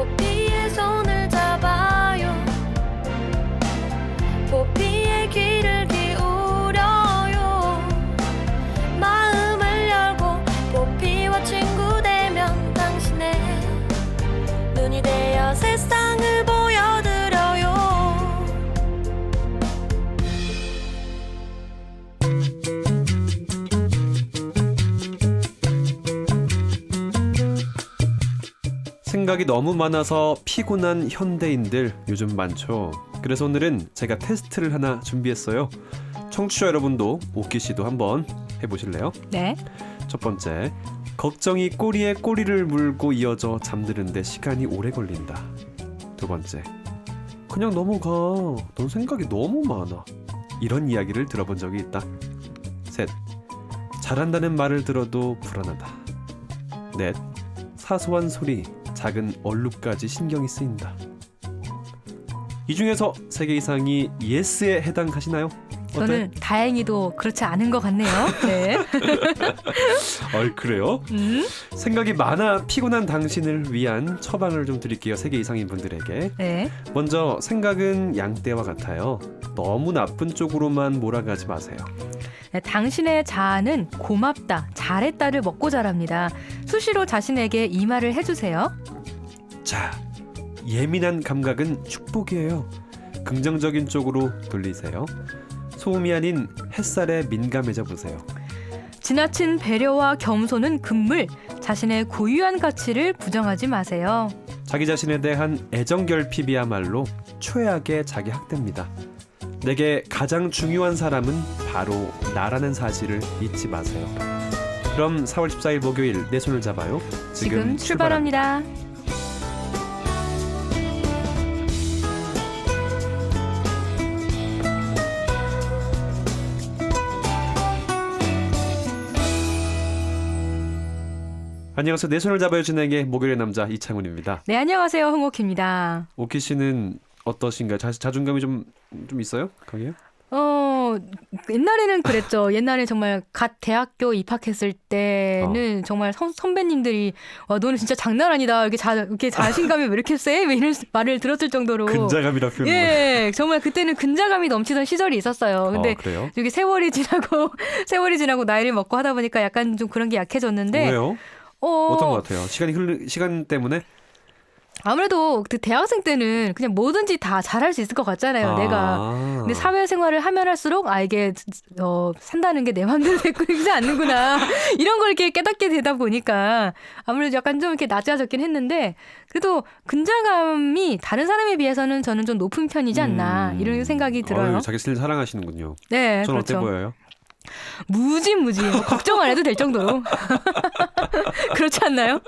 포피의 손을 잡아요. 포피의 귀를 기울여요. 마음을 열고 포피와 친구 되면 당신의 눈이 되어 세상을 보여드려요. 생각이 너무 많아서 피곤한 현대인들 요즘 많죠. 그래서 오늘은 제가 테스트를 하나 준비했어요. 청취자 여러분도 오키 씨도 한번 해보실래요? 네. 첫 번째, 걱정이 꼬리에 꼬리를 물고 이어져 잠드는데 시간이 오래 걸린다. 두 번째, 그냥 넘어가. 넌 생각이 너무 많아. 이런 이야기를 들어본 적이 있다. 셋, 잘한다는 말을 들어도 불안하다. 넷, 사소한 소리, 작은 얼룩까지 신경이 쓰인다. 이 중에서 3개 이상이 예스에 해당하시나요? 저는 다행히도 그렇지 않은 것 같네요. 네. 그래요? 생각이 많아 피곤한 당신을 위한 처방을 좀 드릴게요. 3개 이상인 분들에게. 네. 먼저 생각은 양떼와 같아요. 너무 나쁜 쪽으로만 몰아가지 마세요. 네, 당신의 자아는 고맙다, 잘했다를 먹고 자랍니다. 수시로 자신에게 이 말을 해주세요. 자, 예민한 감각은 축복이에요. 긍정적인 쪽으로 돌리세요. 소음이 아닌 햇살에 민감해져 보세요. 지나친 배려와 겸손은 금물, 자신의 고유한 가치를 부정하지 마세요. 자기 자신에 대한 애정결핍이야말로 최악의 자기 학대입니다. 내게 가장 중요한 사람은 바로 나라는 사실을 잊지 마세요. 그럼 4월 14일 목요일 내 손을 잡아요. 지금 출발합니다. 안녕하세요. 내 손을 잡아요 진행의 목요일의 남자 이창훈입니다. 네, 안녕하세요. 홍옥희입니다. 오키 씨는 어떠신가요? 자존감이 좀 있어요? 강해요? 옛날에는 그랬죠. 옛날에 정말 갓 대학교 입학했을 때는 정말 선배님들이 와, 너는 진짜 장난 아니다. 이렇게 자신감이 왜 이렇게 세? 왜 이런 말을 들었을 정도로. 근자감이라 표현을. 예, 정말 그때는 근자감이 넘치던 시절이 있었어요. 근데 그래요? 이게 세월이 지나고 나이를 먹고 하다 보니까 약간 좀 그런 게 약해졌는데. 왜요? 어떤 것 같아요? 시간 때문에? 아무래도 그 대학생 때는 그냥 뭐든지 다 잘할 수 있을 것 같잖아요. 내가. 근데 사회생활을 하면 할수록 이게 산다는 게 내 마음대로 되지 않는구나. 이런 걸 이렇게 깨닫게 되다 보니까 아무래도 약간 좀 이렇게 낮아졌긴 했는데 그래도 근자감이 다른 사람에 비해서는 저는 좀 높은 편이지 않나 이런 생각이 들어요. 자기 스타일 사랑하시는군요. 네, 저는 그렇죠. 어때 보여요? 무지 걱정 안 해도 될 정도로. 그렇지 않나요?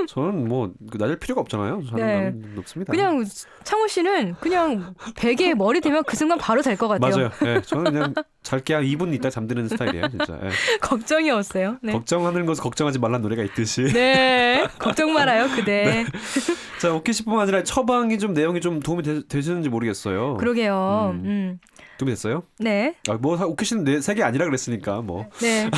저는 뭐 낮을 필요가 없잖아요. 저는 높습니다. 그냥 창호 씨는 그냥 베개에 머리 대면 그 순간 바로 잘 것 같아요. 맞아요. 네, 저는 그냥 잘게 한 2분 있다 잠드는 스타일이에요. 진짜. 네. 걱정이 없어요. 네. 걱정하는 것은 걱정하지 말란 노래가 있듯이. 네. 걱정 말아요. 그대. 네. 자, 오키 씨뿐만 아니라 처방이 좀 내용이 좀 도움이 되시는지 모르겠어요. 그러게요. 도움이 됐어요? 네. 오키 씨는 3개 아니라 그랬으니까 뭐. 네.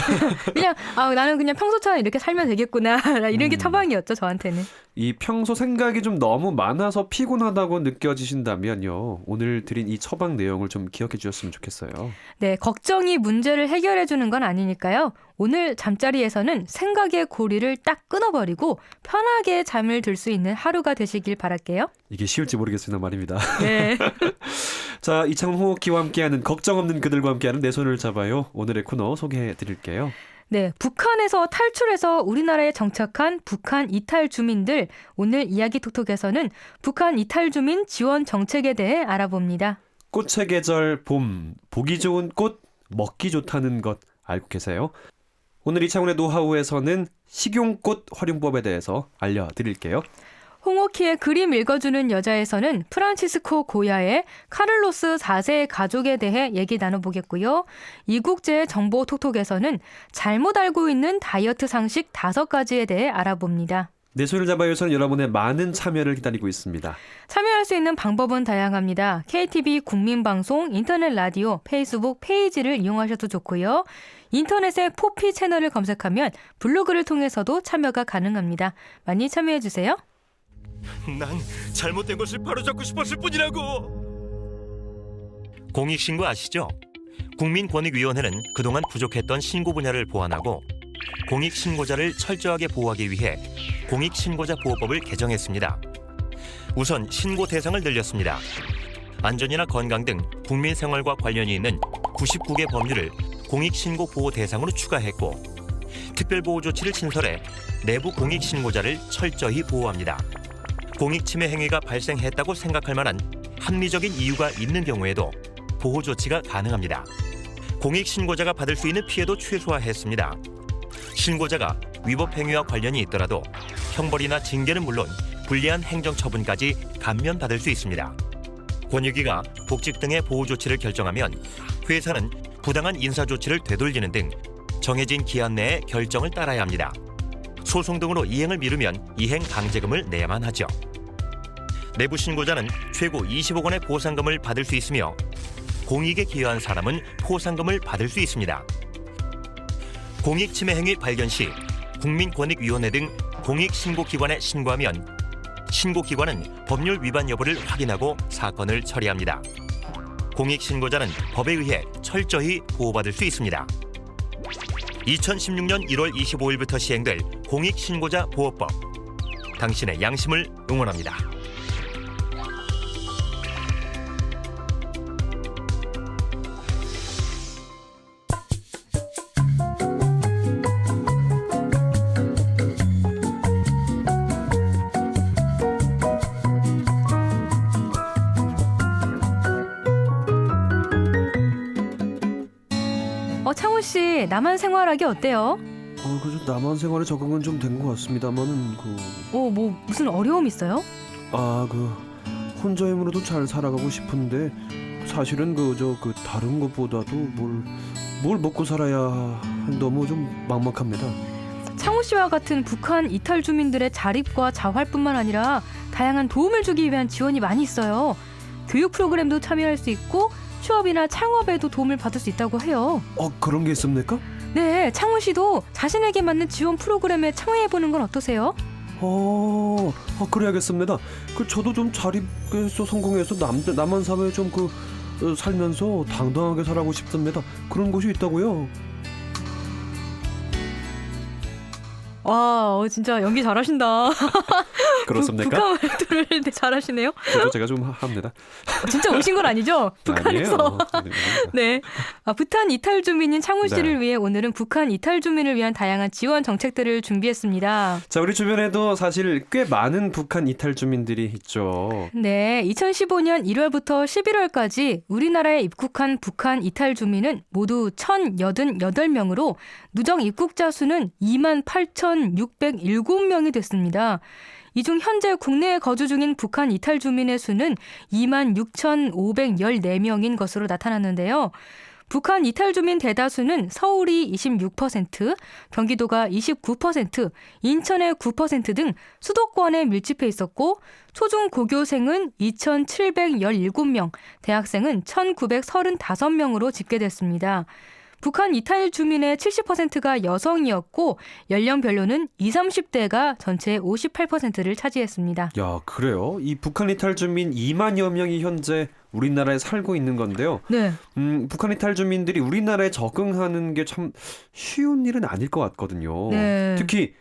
그냥 나는 그냥 평소처럼 이렇게 살면 되겠구나. 이런 게 처방이었죠, 저한테는. 이 평소 생각이 좀 너무 많아서 피곤하다고 느껴지신다면요. 오늘 드린 이 처방 내용을 좀 기억해 주셨으면 좋겠어요. 네, 걱정이 문제를 해결해 주는 건 아니니까요. 오늘 잠자리에서는 생각의 고리를 딱 끊어버리고 편하게 잠을 들 수 있는 하루가 되시길 바랄게요. 이게 쉬울지 모르겠으나 말입니다. 네. 자, 이창훈 홍옥희와 함께하는 걱정 없는 그들과 함께하는 내 손을 잡아요. 오늘의 코너 소개해 드릴게요. 네, 북한에서 탈출해서 우리나라에 정착한 북한 이탈 주민들. 오늘 이야기 톡톡에서는 북한 이탈 주민 지원 정책에 대해 알아봅니다. 꽃의 계절 봄, 보기 좋은 꽃, 먹기 좋다는 것 알고 계세요? 오늘 이창훈의 노하우에서는 식용꽃 활용법에 대해서 알려드릴게요. 홍옥희의 그림 읽어주는 여자에서는 프란치스코 고야의 카를로스 4세 가족에 대해 얘기 나눠보겠고요. 이국제 정보 톡톡에서는 잘못 알고 있는 다이어트 상식 5가지에 대해 알아봅니다. 내 손을 잡아요에서는 여러분의 많은 참여를 기다리고 있습니다. 참여할 수 있는 방법은 다양합니다. KTV 국민방송, 인터넷 라디오, 페이스북 페이지를 이용하셔도 좋고요. 인터넷에 포피 채널을 검색하면 블로그를 통해서도 참여가 가능합니다. 많이 참여해주세요. 난 잘못된 것을 바로잡고 싶었을 뿐이라고. 공익신고 아시죠? 국민권익위원회는 그동안 부족했던 신고 분야를 보완하고 공익신고자를 철저하게 보호하기 위해 공익신고자 보호법을 개정했습니다. 우선 신고 대상을 늘렸습니다. 안전이나 건강 등 국민 생활과 관련이 있는 99개 법률을 공익신고 보호 대상으로 추가했고 특별보호 조치를 신설해 내부 공익신고자를 철저히 보호합니다. 공익침해 행위가 발생했다고 생각할 만한 합리적인 이유가 있는 경우에도 보호 조치가 가능합니다. 공익신고자가 받을 수 있는 피해도 최소화했습니다. 신고자가 위법 행위와 관련이 있더라도 형벌이나 징계는 물론 불리한 행정처분까지 감면받을 수 있습니다. 권익위가 복직 등의 보호 조치를 결정하면 회사는 부당한 인사 조치를 되돌리는 등 정해진 기한 내에 결정을 따라야 합니다. 소송 등으로 이행을 미루면 이행 강제금을 내야만 하죠. 내부 신고자는 최고 20억 원의 보상금을 받을 수 있으며 공익에 기여한 사람은 포상금을 받을 수 있습니다. 공익침해 행위 발견 시 국민권익위원회 등 공익신고기관에 신고하면 신고기관은 법률 위반 여부를 확인하고 사건을 처리합니다. 공익신고자는 법에 의해 철저히 보호받을 수 있습니다. 2016년 1월 25일부터 시행될 공익신고자 보호법. 당신의 양심을 응원합니다. 창훈 씨, 남한 생활하기 어때요? 그저 남한 생활에 적응은 좀 된 것 같습니다만은 뭐 무슨 어려움 있어요? 혼자 힘으로도 잘 살아가고 싶은데 사실은 다른 것보다도 뭘 먹고 살아야 너무 좀 막막합니다. 창훈 씨와 같은 북한 이탈 주민들의 자립과 자활뿐만 아니라 다양한 도움을 주기 위한 지원이 많이 있어요. 교육 프로그램도 참여할 수 있고 취업이나 창업에도 도움을 받을 수 있다고 해요. 그런 게 있습니까? 네, 창훈 씨도 자신에게 맞는 지원 프로그램에 참여해보는 건 어떠세요? 그래야겠습니다. 저도 좀 자립해서 성공해서 남한 사회에 좀 살면서 당당하게 살아가고 싶습니다. 그런 곳이 있다고요. 와, 진짜 연기 잘하신다. 그렇습니까? 북한 말투를 잘하시네요. 저도 제가 좀 합니다. 진짜 오신 건 아니죠? 북한에서. 네. 북한 이탈 주민인 창훈 씨를 네. 위해 오늘은 북한 이탈 주민을 위한 다양한 지원 정책들을 준비했습니다. 자, 우리 주변에도 사실 꽤 많은 북한 이탈 주민들이 있죠. 네, 2015년 1월부터 11월까지 우리나라에 입국한 북한 이탈 주민은 모두 1,088명으로 누적 입국자 수는 28,607명이 됐습니다. 이 중 현재 국내에 거주 중인 북한 이탈 주민의 수는 26,514명인 것으로 나타났는데요. 북한 이탈 주민 대다수는 서울이 26%, 경기도가 29%, 인천의 9% 등 수도권에 밀집해 있었고 초중 고교생은 2,717명, 대학생은 1,935명으로 집계됐습니다. 북한 이탈 주민의 70%가 여성이었고 연령별로는 20, 30대가 전체의 58%를 차지했습니다. 야, 그래요? 이 북한 이탈 주민 2만여 명이 현재 우리나라에 살고 있는 건데요. 네. 북한 이탈 주민들이 우리나라에 적응하는 게 참 쉬운 일은 아닐 것 같거든요. 네. 특히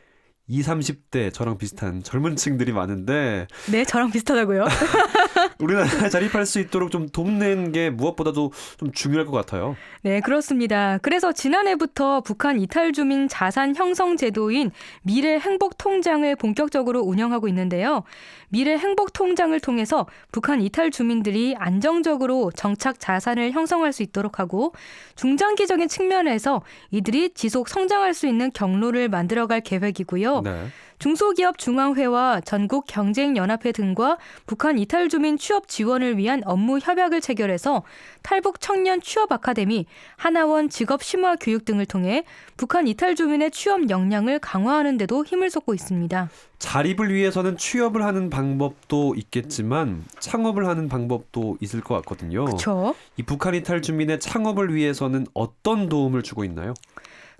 20, 30대 저랑 비슷한 젊은 층들이 많은데 네, 저랑 비슷하다고요? 우리나라에 자립할 수 있도록 좀 돕는 게 무엇보다도 좀 중요할 것 같아요. 네, 그렇습니다. 그래서 지난해부터 북한 이탈 주민 자산 형성 제도인 미래 행복 통장을 본격적으로 운영하고 있는데요. 미래 행복 통장을 통해서 북한 이탈 주민들이 안정적으로 정착 자산을 형성할 수 있도록 하고 중장기적인 측면에서 이들이 지속 성장할 수 있는 경로를 만들어갈 계획이고요. 네. 중소기업 중앙회와 전국경쟁연합회 등과 북한 이탈 주민 취업 지원을 위한 업무 협약을 체결해서 탈북 청년 취업 아카데미, 하나원 직업 심화 교육 등을 통해 북한 이탈 주민의 취업 역량을 강화하는 데도 힘을 쏟고 있습니다. 자립을 위해서는 취업을 하는 방법도 있겠지만 창업을 하는 방법도 있을 것 같거든요. 그렇죠. 이 북한 이탈 주민의 창업을 위해서는 어떤 도움을 주고 있나요?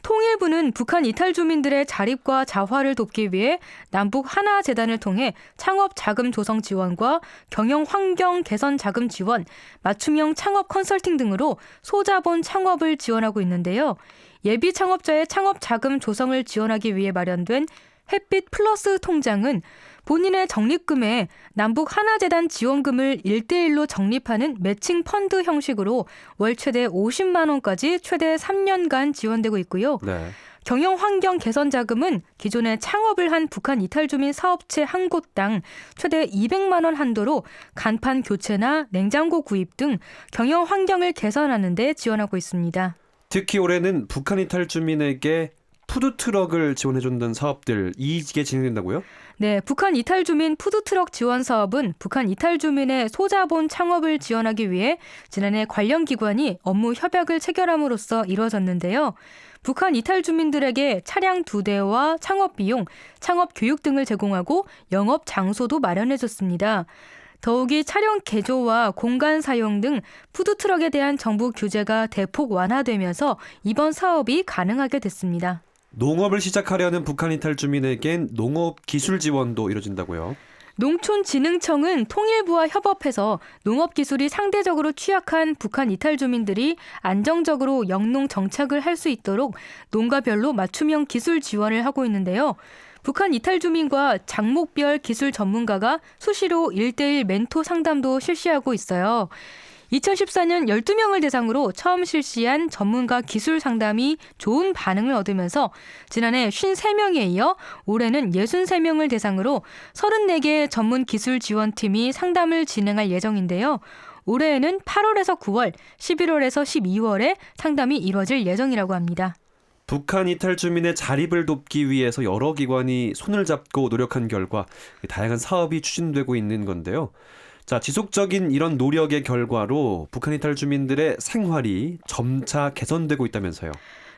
통일부는 북한 이탈 주민들의 자립과 자활을 돕기 위해 남북 하나 재단을 통해 창업 자금 조성 지원과 경영 환경 개선 자금 지원, 맞춤형 창업 컨설팅 등으로 소자본 창업을 지원하고 있는데요. 예비 창업자의 창업 자금 조성을 지원하기 위해 마련된 햇빛 플러스 통장은 본인의 적립금에 남북 하나재단 지원금을 1대1로 적립하는 매칭 펀드 형식으로 월 최대 50만 원까지 최대 3년간 지원되고 있고요. 네. 경영 환경 개선 자금은 기존에 창업을 한 북한 이탈 주민 사업체 한 곳당 최대 200만 원 한도로 간판 교체나 냉장고 구입 등 경영 환경을 개선하는 데 지원하고 있습니다. 특히 올해는 북한 이탈 주민에게 푸드트럭을 지원해준다는 사업들 이게 진행된다고요? 네, 북한 이탈 주민 푸드트럭 지원 사업은 북한 이탈 주민의 소자본 창업을 지원하기 위해 지난해 관련 기관이 업무 협약을 체결함으로써 이루어졌는데요. 북한 이탈 주민들에게 차량 2대와 창업 비용, 창업 교육 등을 제공하고 영업 장소도 마련해줬습니다. 더욱이 촬영 개조와 공간 사용 등 푸드트럭에 대한 정부 규제가 대폭 완화되면서 이번 사업이 가능하게 됐습니다. 농업을 시작하려는 북한 이탈 주민에겐 농업 기술 지원도 이뤄진다고요? 농촌진흥청은 통일부와 협업해서 농업 기술이 상대적으로 취약한 북한 이탈 주민들이 안정적으로 영농 정착을 할 수 있도록 농가별로 맞춤형 기술 지원을 하고 있는데요. 북한 이탈 주민과 작목별 기술 전문가가 수시로 1대1 멘토 상담도 실시하고 있어요. 2014년 12명을 대상으로 처음 실시한 전문가 기술 상담이 좋은 반응을 얻으면서 지난해 53명에 이어 올해는 63명을 대상으로 34개의 전문 기술 지원팀이 상담을 진행할 예정인데요. 올해에는 8월에서 9월, 11월에서 12월에 상담이 이뤄질 예정이라고 합니다. 북한 이탈 주민의 자립을 돕기 위해서 여러 기관이 손을 잡고 노력한 결과 다양한 사업이 추진되고 있는 건데요. 자, 지속적인 이런 노력의 결과로 북한 이탈 주민들의 생활이 점차 개선되고 있다면서요.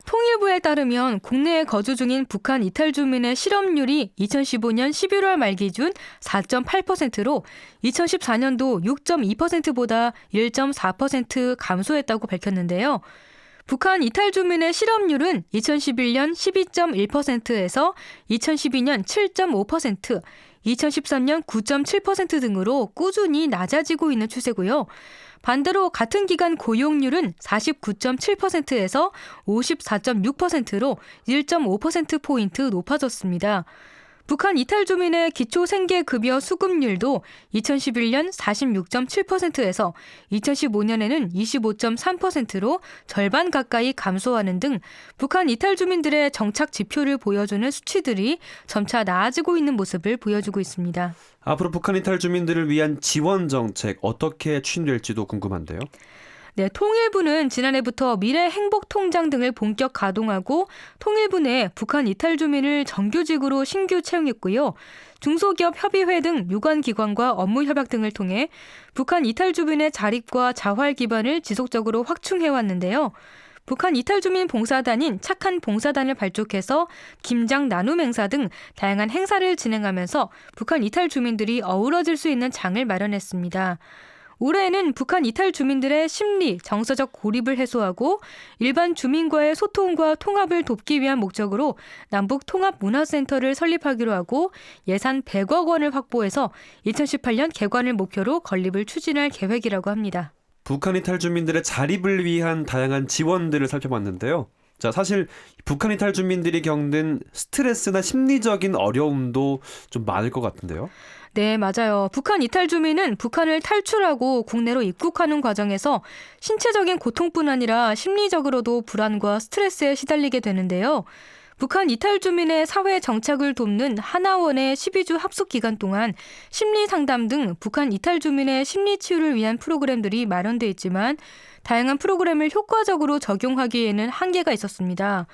통일부에 따르면 국내에 거주 중인 북한 이탈 주민의 실업률이 2015년 11월 말 기준 4.8%로 2014년도 6.2%보다 1.4% 감소했다고 밝혔는데요. 북한 이탈 주민의 실업률은 2011년 12.1%에서 2012년 7.5%, 2013년 9.7% 등으로 꾸준히 낮아지고 있는 추세고요. 반대로 같은 기간 고용률은 49.7%에서 54.6%로 1.5%포인트 높아졌습니다. 북한 이탈 주민의 기초생계급여 수급률도 2011년 46.7%에서 2015년에는 25.3%로 절반 가까이 감소하는 등 북한 이탈 주민들의 정착 지표를 보여주는 수치들이 점차 나아지고 있는 모습을 보여주고 있습니다. 앞으로 북한 이탈 주민들을 위한 지원 정책 어떻게 추진될지도 궁금한데요. 네, 통일부는 지난해부터 미래 행복 통장 등을 본격 가동하고 통일부 내 북한 이탈 주민을 정규직으로 신규 채용했고요. 중소기업 협의회 등 유관기관과 업무 협약 등을 통해 북한 이탈 주민의 자립과 자활 기반을 지속적으로 확충해왔는데요. 북한 이탈 주민 봉사단인 착한 봉사단을 발족해서 김장 나눔 행사 등 다양한 행사를 진행하면서 북한 이탈 주민들이 어우러질 수 있는 장을 마련했습니다. 올해에는 북한 이탈 주민들의 심리, 정서적 고립을 해소하고 일반 주민과의 소통과 통합을 돕기 위한 목적으로 남북 통합문화센터를 설립하기로 하고 예산 100억 원을 확보해서 2018년 개관을 목표로 건립을 추진할 계획이라고 합니다. 북한 이탈 주민들의 자립을 위한 다양한 지원들을 살펴봤는데요. 자, 사실 북한 이탈 주민들이 겪는 스트레스나 심리적인 어려움도 좀 많을 것 같은데요. 네, 맞아요. 북한 이탈 주민은 북한을 탈출하고 국내로 입국하는 과정에서 신체적인 고통뿐 아니라 심리적으로도 불안과 스트레스에 시달리게 되는데요. 북한 이탈 주민의 사회 정착을 돕는 하나원의 12주 합숙 기간 동안 심리 상담 등 북한 이탈 주민의 심리 치유를 위한 프로그램들이 마련돼 있지만 다양한 프로그램을 효과적으로 적용하기에는 한계가 있었습니다.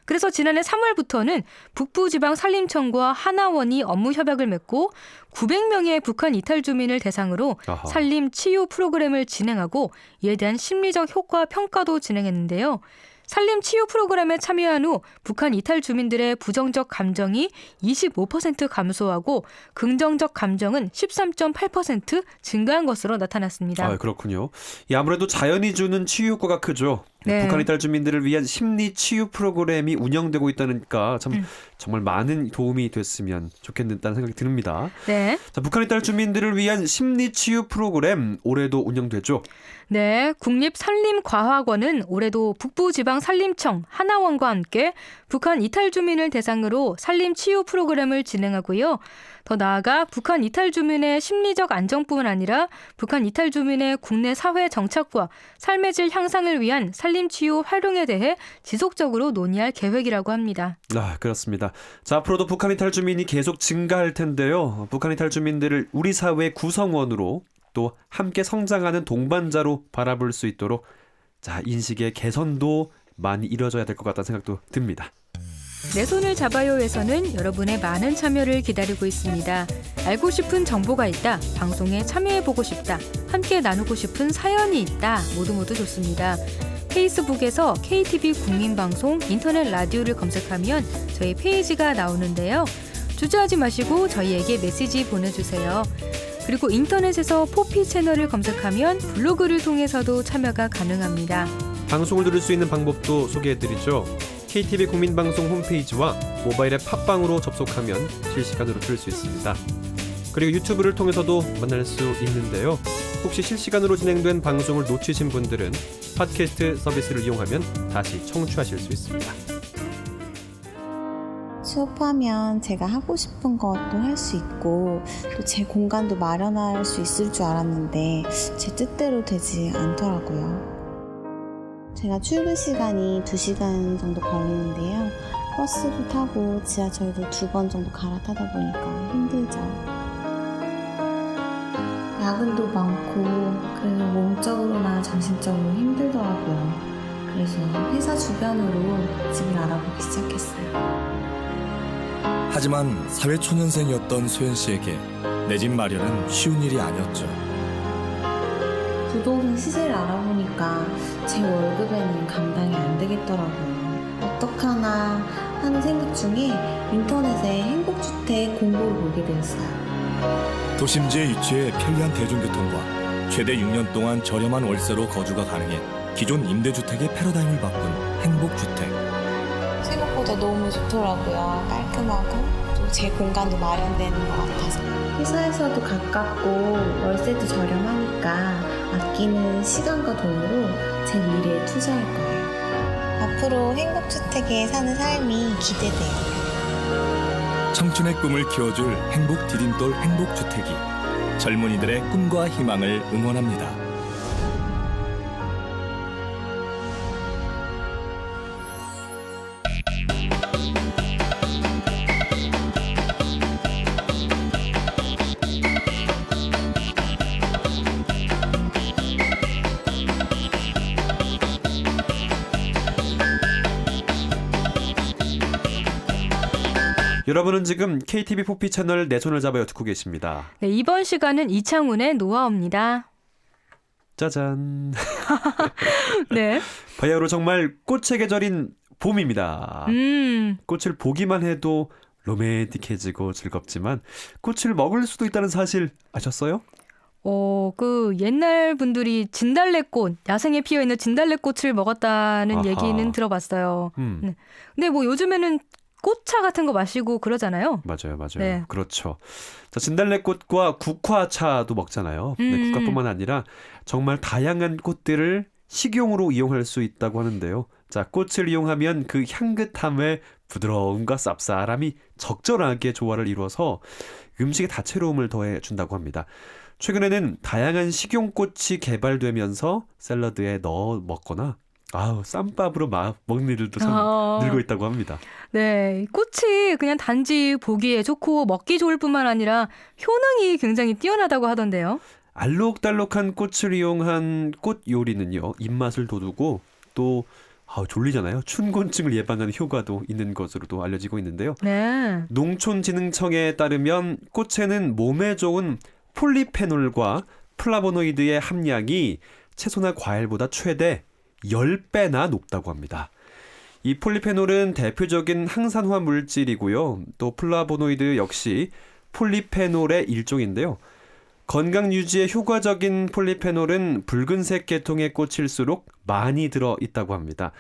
그래서 지난해 3월부터는 북부지방산림청과 하나원이 업무 협약을 맺고 900명의 북한 이탈 주민을 대상으로 아하. 산림 치유 프로그램을 진행하고 이에 대한 심리적 효과 평가도 진행했는데요. 산림 치유 프로그램에 참여한 후 북한 이탈 주민들의 부정적 감정이 25% 감소하고 긍정적 감정은 13.8% 증가한 것으로 나타났습니다. 아, 그렇군요. 아무래도 자연이 주는 치유 효과가 크죠. 네. 북한 이탈 주민들을 위한 심리 치유 프로그램이 운영되고 있다니까 참 정말 많은 도움이 됐으면 좋겠다는 생각이 듭니다. 네. 자, 북한 이탈 주민들을 위한 심리 치유 프로그램 올해도 운영되죠. 네, 국립산림과학원은 올해도 북부지방산림청 하나원과 함께 북한 이탈 주민을 대상으로 산림 치유 프로그램을 진행하고요. 더 나아가 북한 이탈 주민의 심리적 안정뿐만 아니라 북한 이탈 주민의 국내 사회 정착과 삶의 질 향상을 위한 산림 치유 활용에 대해 지속적으로 논의할 계획이라고 합니다. 아, 그렇습니다. 자, 앞으로도 북한 이탈 주민이 계속 증가할 텐데요. 북한 이탈 주민들을 우리 사회의 구성원으로 또 함께 성장하는 동반자로 바라볼 수 있도록 자, 인식의 개선도 많이 이루어져야 될 것 같다는 생각도 듭니다. 내 손을 잡아요에서는 여러분의 많은 참여를 기다리고 있습니다. 알고 싶은 정보가 있다, 방송에 참여해보고 싶다, 함께 나누고 싶은 사연이 있다, 모두 좋습니다. 페이스북에서 KTV 국민방송 인터넷 라디오를 검색하면 저희 페이지가 나오는데요. 주저하지 마시고 저희에게 메시지 보내주세요. 그리고 인터넷에서 포피 채널을 검색하면 블로그를 통해서도 참여가 가능합니다. 방송을 들을 수 있는 방법도 소개해드리죠. KTV 국민방송 홈페이지와 모바일 앱 팟빵으로 접속하면 실시간으로 들을 수 있습니다. 그리고 유튜브를 통해서도 만날 수 있는데요. 혹시 실시간으로 진행된 방송을 놓치신 분들은 팟캐스트 서비스를 이용하면 다시 청취하실 수 있습니다. 수업하면 제가 하고 싶은 것도 할 수 있고 또 제 공간도 마련할 수 있을 줄 알았는데 제 뜻대로 되지 않더라고요. 제가 출근 시간이 2시간 정도 걸리는데요. 버스도 타고 지하철도 2번 정도 갈아타다 보니까 힘들죠. 야근도 많고 그래서 몸적으로나 정신적으로 힘들더라고요. 그래서 회사 주변으로 집을 알아보기 시작했어요. 하지만 사회초년생이었던 소연 씨에게 내 집 마련은 쉬운 일이 아니었죠. 부동산 시세를 알아보니까 제 월급에는 감당이 안 되겠더라고요. 어떡하나 하는 생각 중에 인터넷에 행복주택 공고를 보게 되었어요. 도심지에 위치해 편리한 대중교통과 최대 6년 동안 저렴한 월세로 거주가 가능해 기존 임대주택의 패러다임을 바꾼 행복주택. 생각보다 너무 좋더라고요. 깔끔하고 또 제 공간도 마련되는 것 같아서. 회사에서도 가깝고 월세도 저렴하니까 아끼는 시간과 돈으로 제 미래에 투자할 거예요. 앞으로 행복주택에 사는 삶이 기대돼요. 청춘의 꿈을 키워줄 행복 디딤돌 행복주택이 젊은이들의 꿈과 희망을 응원합니다. 여러분은 지금 KTV 포피 채널 내 손을 잡아요 듣고 계십니다. 네, 이번 시간은 이창훈의 노하우입니다. 짜잔. 네. 바야흐로 정말 꽃의 계절인 봄입니다. 꽃을 보기만 해도 로맨틱해지고 즐겁지만 꽃을 먹을 수도 있다는 사실 아셨어요? 그 옛날 분들이 진달래꽃, 야생에 피어 있는 진달래꽃을 먹었다는 아하. 얘기는 들어봤어요. 네. 근데 뭐 요즘에는 꽃차 같은 거 마시고 그러잖아요. 맞아요. 네. 그렇죠. 자, 진달래꽃과 국화차도 먹잖아요. 네, 국화뿐만 아니라 정말 다양한 꽃들을 식용으로 이용할 수 있다고 하는데요. 자, 꽃을 이용하면 그 향긋함의 부드러움과 쌉쌀함이 적절하게 조화를 이루어서 음식에 다채로움을 더해 준다고 합니다. 최근에는 다양한 식용꽃이 개발되면서 샐러드에 넣어 먹거나 쌈밥으로 먹는 일들도 참 늘고 있다고 합니다. 네, 꽃이 그냥 단지 보기에 좋고 먹기 좋을 뿐만 아니라 효능이 굉장히 뛰어나다고 하던데요. 알록달록한 꽃을 이용한 꽃 요리는요, 입맛을 돋우고 또 졸리잖아요. 춘곤증을 예방하는 효과도 있는 것으로도 알려지고 있는데요. 네. 농촌진흥청에 따르면 꽃에는 몸에 좋은 폴리페놀과 플라보노이드의 함량이 채소나 과일보다 최대 10배나 높다고 합니다. 이 폴리페놀은 대표적인 항산화 물질이고요. 또 플라보노이드 역시 폴리페놀의 일종인데요. 건강 유지에 효과적인 폴리페놀은 붉은색 계통의 꽃일수록 많이 들어 있다고 합니다.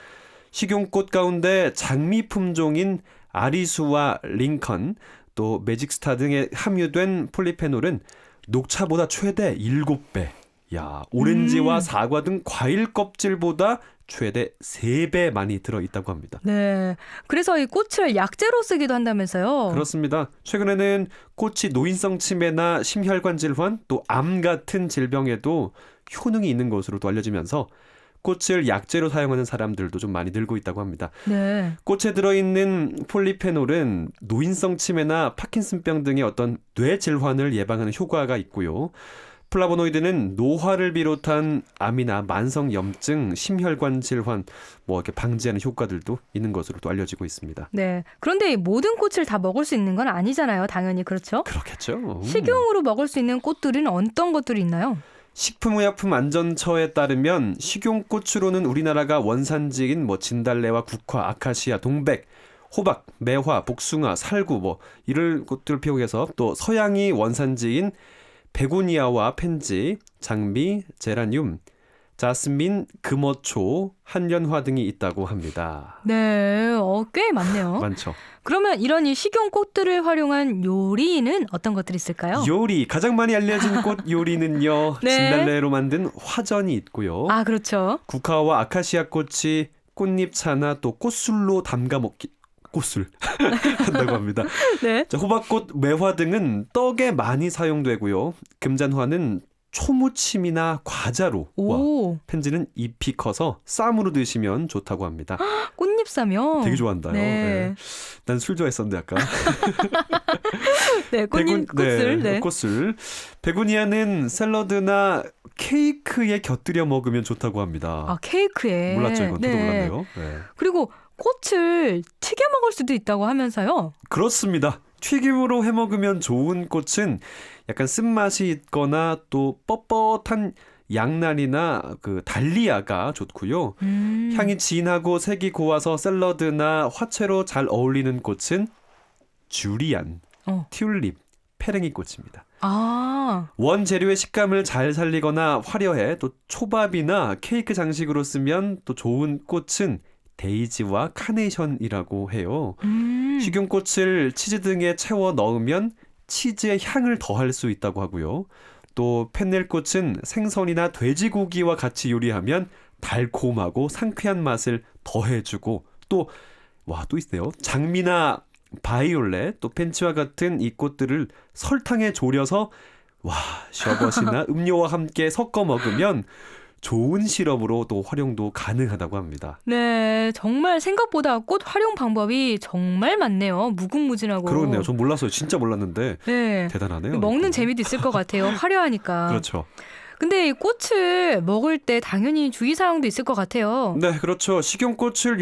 식용꽃 가운데 장미 품종인 아리수와 링컨, 또 매직스타 등에 함유된 폴리페놀은 녹차보다 최대 7배. 야, 오렌지와 사과 등 과일 껍질보다 최대 3배 많이 들어있다고 합니다. 네. 그래서 이 꽃을 약재로 쓰기도 한다면서요? 그렇습니다. 최근에는 꽃이 노인성 치매나 심혈관 질환, 또 암 같은 질병에도 효능이 있는 것으로 또 알려지면서 꽃을 약재로 사용하는 사람들도 좀 많이 늘고 있다고 합니다. 네. 꽃에 들어있는 폴리페놀은 노인성 치매나 파킨슨병 등의 어떤 뇌 질환을 예방하는 효과가 있고요. 플라보노이드는 노화를 비롯한 암이나 만성 염증, 심혈관 질환 이렇게 방지하는 효과들도 있는 것으로 또 알려지고 있습니다. 네. 그런데 이 모든 꽃을 다 먹을 수 있는 건 아니잖아요. 당연히 그렇죠? 그렇겠죠. 식용으로 먹을 수 있는 꽃들은 어떤 것들이 있나요? 식품의약품안전처에 따르면 식용꽃으로는 우리나라가 원산지인 진달래와 국화, 아카시아, 동백, 호박, 매화, 복숭아, 살구 이를 꽃들을 비롯해서 또 서양이 원산지인 베고니아와 펜지, 장미, 제라늄, 자스민, 금어초, 한련화 등이 있다고 합니다. 네. 꽤 많네요. 많죠. 그러면 이런 이 식용 꽃들을 활용한 요리는 어떤 것들이 있을까요? 요리, 가장 많이 알려진 꽃 요리는요. 네. 진달래로 만든 화전이 있고요. 아, 그렇죠. 국화와 아카시아 꽃이 꽃잎차나 또 꽃술로 담가 먹기 꽃술 한다고 합니다. 네. 자, 호박꽃, 매화 등은 떡에 많이 사용되고요. 금잔화는 초무침이나 과자로, 오, 펜지는 잎이 커서 쌈으로 드시면 좋다고 합니다. 꽃잎 싸면 되게 좋아한다요. 네. 난 술 좋아했었는데 아까. 네, 꽃술. 네. 꽃술. 베고니아는 샐러드나 케이크에 곁들여 먹으면 좋다고 합니다. 아, 케이크에. 몰랐죠, 이건. 저도 몰랐네요. 네. 그리고 꽃을 튀겨 먹을 수도 있다고 하면서요. 그렇습니다. 튀김으로 해 먹으면 좋은 꽃은 약간 쓴맛이 있거나 또 뻣뻣한 양날이나 그 달리아가 좋고요. 향이 진하고 색이 고와서 샐러드나 화채로 잘 어울리는 꽃은 주리안, 튤립, 페랭이 꽃입니다. 아, 원재료의 식감을 잘 살리거나 화려해 또 초밥이나 케이크 장식으로 쓰면 또 좋은 꽃은 데이지와 카네이션이라고 해요. 식용꽃을 치즈 등에 채워 넣으면 치즈의 향을 더할 수 있다고 하고요. 또 펜넬꽃은 생선이나 돼지고기와 같이 요리하면 달콤하고 상쾌한 맛을 더해주고 또 있어요. 장미나 바이올렛, 또 펜치와 같은 이 꽃들을 설탕에 졸여서 셔벗이나 음료와 함께 섞어 먹으면 좋은 시럽으로 또 활용도 가능하다고 합니다. 네, 정말 생각보다 꽃 활용 방법이 정말 많네요. 무궁무진하고. 그러네요. 전 몰랐어요. 진짜 몰랐는데 네. 대단하네요. 먹는 이거. 재미도 있을 것 같아요. 화려하니까. 그렇죠. 근데 이 꽃을 먹을 때 당연히 주의사항도 있을 것 같아요. 네, 그렇죠. 식용꽃을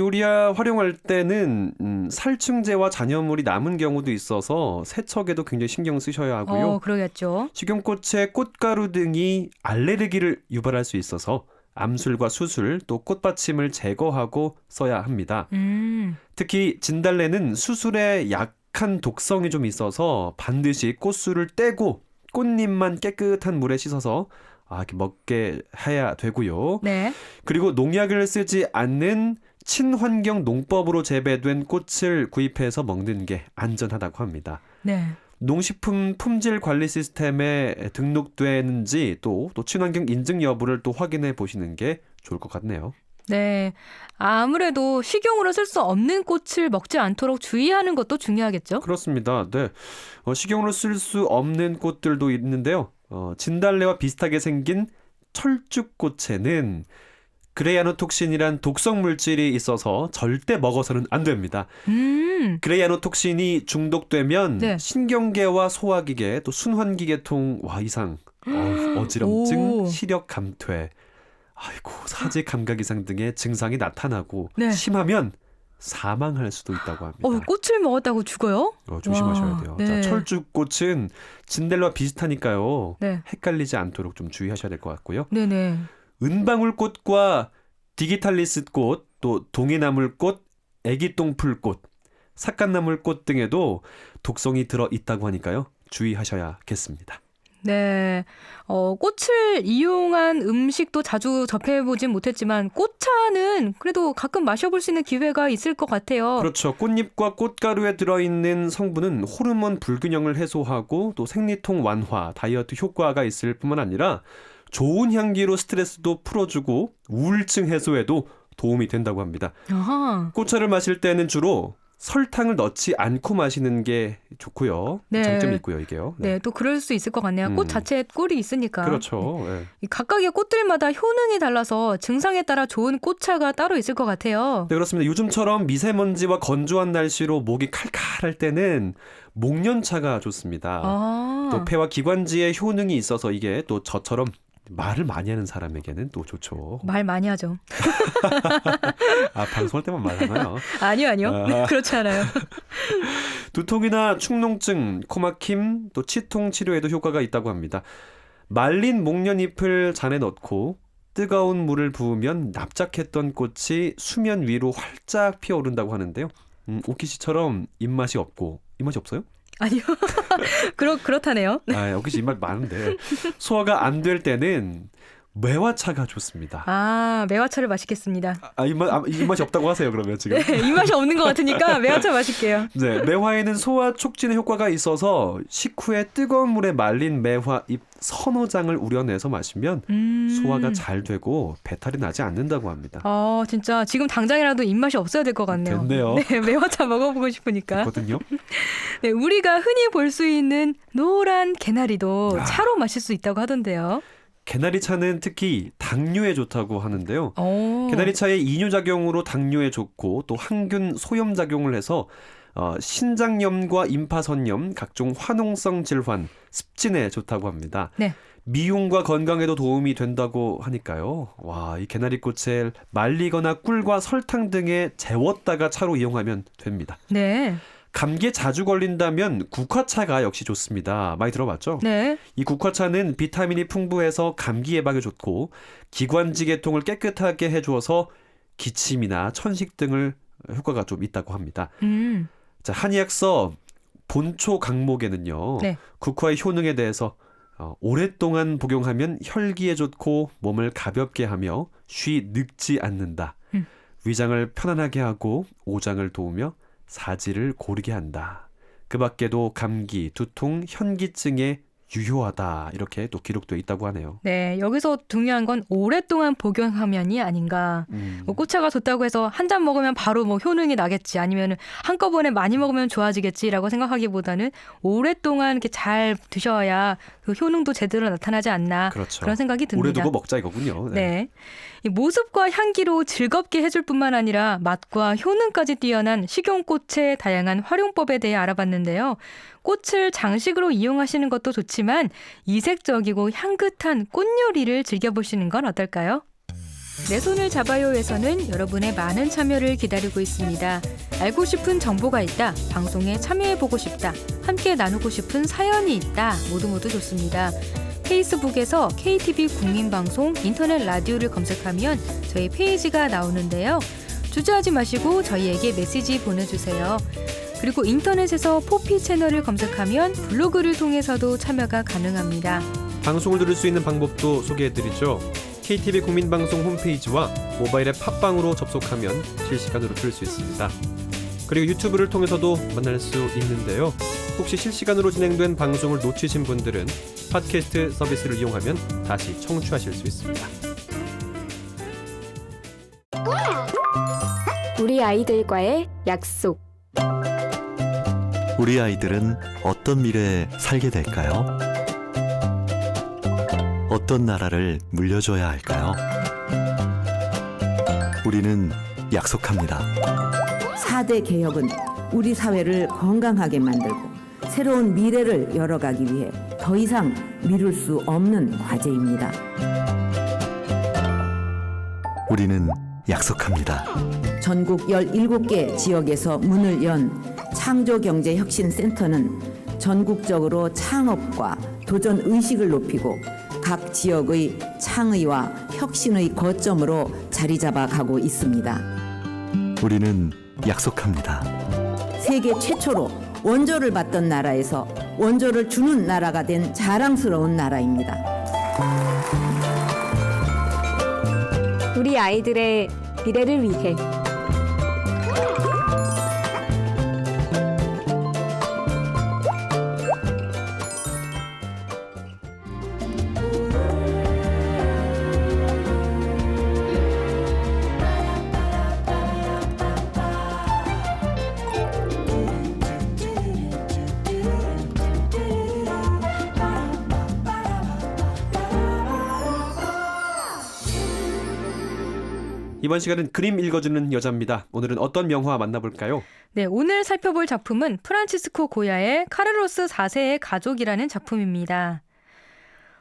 활용할 때는 살충제와 잔여물이 남은 경우도 있어서 세척에도 굉장히 신경 쓰셔야 하고요. 그러겠죠. 식용꽃의 꽃가루 등이 알레르기를 유발할 수 있어서 암술과 수술 또 꽃받침을 제거하고 써야 합니다. 특히 진달래는 수술에 약한 독성이 좀 있어서 반드시 꽃술을 떼고 꽃잎만 깨끗한 물에 씻어서 이렇게 먹게 해야 되고요. 네. 그리고 농약을 쓰지 않는 친환경 농법으로 재배된 꽃을 구입해서 먹는 게 안전하다고 합니다. 네. 농식품 품질 관리 시스템에 등록되는지 또 친환경 인증 여부를 또 확인해 보시는 게 좋을 것 같네요. 네. 아무래도 식용으로 쓸 수 없는 꽃을 먹지 않도록 주의하는 것도 중요하겠죠? 그렇습니다. 네. 식용으로 쓸 수 없는 꽃들도 있는데요. 진달래와 비슷하게 생긴 철쭉꽃에는 그레이아노톡신이란 독성 물질이 있어서 절대 먹어서는 안 됩니다. 그레이아노톡신이 중독되면 네. 신경계와 소화기계 또 순환기계통 이상 어지럼증, 시력 감퇴, 사지 감각 이상 등의 증상이 나타나고 네. 심하면 사망할 수도 있다고 합니다. 꽃을 먹었다고 죽어요? 조심하셔야 돼요. 네. 자, 철쭉꽃은 진달래와 비슷하니까요. 네. 헷갈리지 않도록 좀 주의하셔야 될 것 같고요. 네네. 은방울꽃과 디기탈리스꽃, 또 동해나물꽃, 애기똥풀꽃, 삭간나물꽃 등에도 독성이 들어 있다고 하니까요. 주의하셔야겠습니다. 네. 꽃을 이용한 음식도 자주 접해보진 못했지만 꽃차는 그래도 가끔 마셔볼 수 있는 기회가 있을 것 같아요. 그렇죠. 꽃잎과 꽃가루에 들어있는 성분은 호르몬 불균형을 해소하고 또 생리통 완화, 다이어트 효과가 있을 뿐만 아니라 좋은 향기로 스트레스도 풀어주고 우울증 해소에도 도움이 된다고 합니다. 아하. 꽃차를 마실 때는 주로 설탕을 넣지 않고 마시는 게 좋고요. 네. 장점이 있고요, 이게요. 네, 또 그럴 수 있을 것 같네요. 꽃 자체에 꿀이 있으니까. 그렇죠. 네. 이 각각의 꽃들마다 효능이 달라서 증상에 따라 좋은 꽃차가 따로 있을 것 같아요. 네, 그렇습니다. 요즘처럼 미세먼지와 건조한 날씨로 목이 칼칼할 때는 목련차가 좋습니다. 아. 또 폐와 기관지에 효능이 있어서 이게 또 저처럼 말을 많이 하는 사람에게는 또 좋죠. 말 많이 하죠. 아, 방송할 때만 말하나요? 아니요. 아. 그렇지 않아요. 두통이나 축농증, 코막힘, 또 치통 치료에도 효과가 있다고 합니다. 말린 목련잎을 잔에 넣고 뜨거운 물을 부으면 납작했던 꽃이 수면 위로 활짝 피어오른다고 하는데요. 오키 씨처럼 입맛이 없고 입맛이 없어요? 아니요. 그렇다네요. 아, 오키 씨 입맛 많은데 소화가 안 될 때는 매화차가 좋습니다. 아, 매화차를 마시겠습니다. 입맛이 없다고 하세요, 그러면 지금? 네, 입맛이 없는 것 같으니까 매화차 마실게요. 네, 매화에는 소화 촉진의 효과가 있어서 식후에 뜨거운 물에 말린 매화 잎 서너 장을 우려내서 마시면 소화가 잘 되고 배탈이 나지 않는다고 합니다. 진짜 지금 당장이라도 입맛이 없어야 될 것 같네요. 됐네요. 네, 매화차 먹어보고 싶으니까. 거든요. 네, 우리가 흔히 볼 수 있는 노란 개나리도 아. 차로 마실 수 있다고 하던데요. 개나리차는 특히 당뇨에 좋다고 하는데요. 오. 개나리차의 이뇨작용으로 당뇨에 좋고 또 항균 소염작용을 해서 신장염과 임파선염, 각종 화농성 질환, 습진에 좋다고 합니다. 네. 미용과 건강에도 도움이 된다고 하니까요. 와, 이 개나리꽃을 말리거나 꿀과 설탕 등에 재웠다가 차로 이용하면 됩니다. 네. 감기에 자주 걸린다면 국화차가 역시 좋습니다. 많이 들어봤죠? 네. 이 국화차는 비타민이 풍부해서 감기 예방에 좋고 기관지 계통을 깨끗하게 해주어서 기침이나 천식 등을 효과가 좀 있다고 합니다. 자, 한의학서 본초 강목에는요. 네. 국화의 효능에 대해서 오랫동안 복용하면 혈기에 좋고 몸을 가볍게 하며 쉬 늙지 않는다. 위장을 편안하게 하고 오장을 도우며 사지를 고르게 한다. 그 밖에도 감기, 두통, 현기증에 유효하다. 이렇게 또 기록되어 있다고 하네요. 네, 여기서 중요한 건 오랫동안 복용하면이 아닌가. 뭐 꽃차가 좋다고 해서 한 잔 먹으면 바로 뭐 효능이 나겠지, 아니면 한꺼번에 많이 먹으면 좋아지겠지라고 생각하기보다는 오랫동안 이렇게 잘 드셔야 그 효능도 제대로 나타나지 않나. 그렇죠. 그런 생각이 듭니다. 오래 두고 먹자 이거군요. 네. 이 모습과 향기로 즐겁게 해줄 뿐만 아니라 맛과 효능까지 뛰어난 식용꽃의 다양한 활용법에 대해 알아봤는데요. 꽃을 장식으로 이용하시는 것도 좋지만 이색적이고 향긋한 꽃 요리를 즐겨보시는 건 어떨까요? 내 손을 잡아요에서는 여러분의 많은 참여를 기다리고 있습니다. 알고 싶은 정보가 있다, 방송에 참여해보고 싶다, 함께 나누고 싶은 사연이 있다, 모두 좋습니다. 페이스북에서 KTV 국민방송 인터넷 라디오를 검색하면 저희 페이지가 나오는데요. 주저하지 마시고 저희에게 메시지 보내주세요. 그리고 인터넷에서 포피 채널을 검색하면 블로그를 통해서도 참여가 가능합니다. 방송을 들을 수 있는 방법도 소개해드리죠. KTV 국민방송 홈페이지와 모바일 앱 팟빵으로 접속하면 실시간으로 들을 수 있습니다. 그리고 유튜브를 통해서도 만날 수 있는데요. 혹시 실시간으로 진행된 방송을 놓치신 분들은 팟캐스트 서비스를 이용하면 다시 청취하실 수 있습니다. 우리 아이들과의 약속. 우리 아이들은 어떤 미래에 살게 될까요? 어떤 나라를 물려줘야 할까요? 우리는 약속합니다. 4대 개혁은 우리 사회를 건강하게 만들고 새로운 미래를 열어가기 위해 더 이상 미룰 수 없는 과제입니다. 우리는 약속합니다. 전국 17개 지역에서 문을 연 창조경제혁신센터는 전국적으로 창업과 도전 의식을 높이고 각 지역의 창의와 혁신의 거점으로 자리 잡아가고 있습니다. 우리는 약속합니다. 세계 최초로 원조를 받던 나라에서 원조를 주는 나라가 된 자랑스러운 나라입니다. 우리 아이들의 미래를 위해 이번 시간은 그림 읽어주는 여자입니다. 오늘은 어떤 명화 만나볼까요? 네, 오늘 살펴볼 작품은 프란치스코 고야의 카를로스 4세의 가족이라는 작품입니다.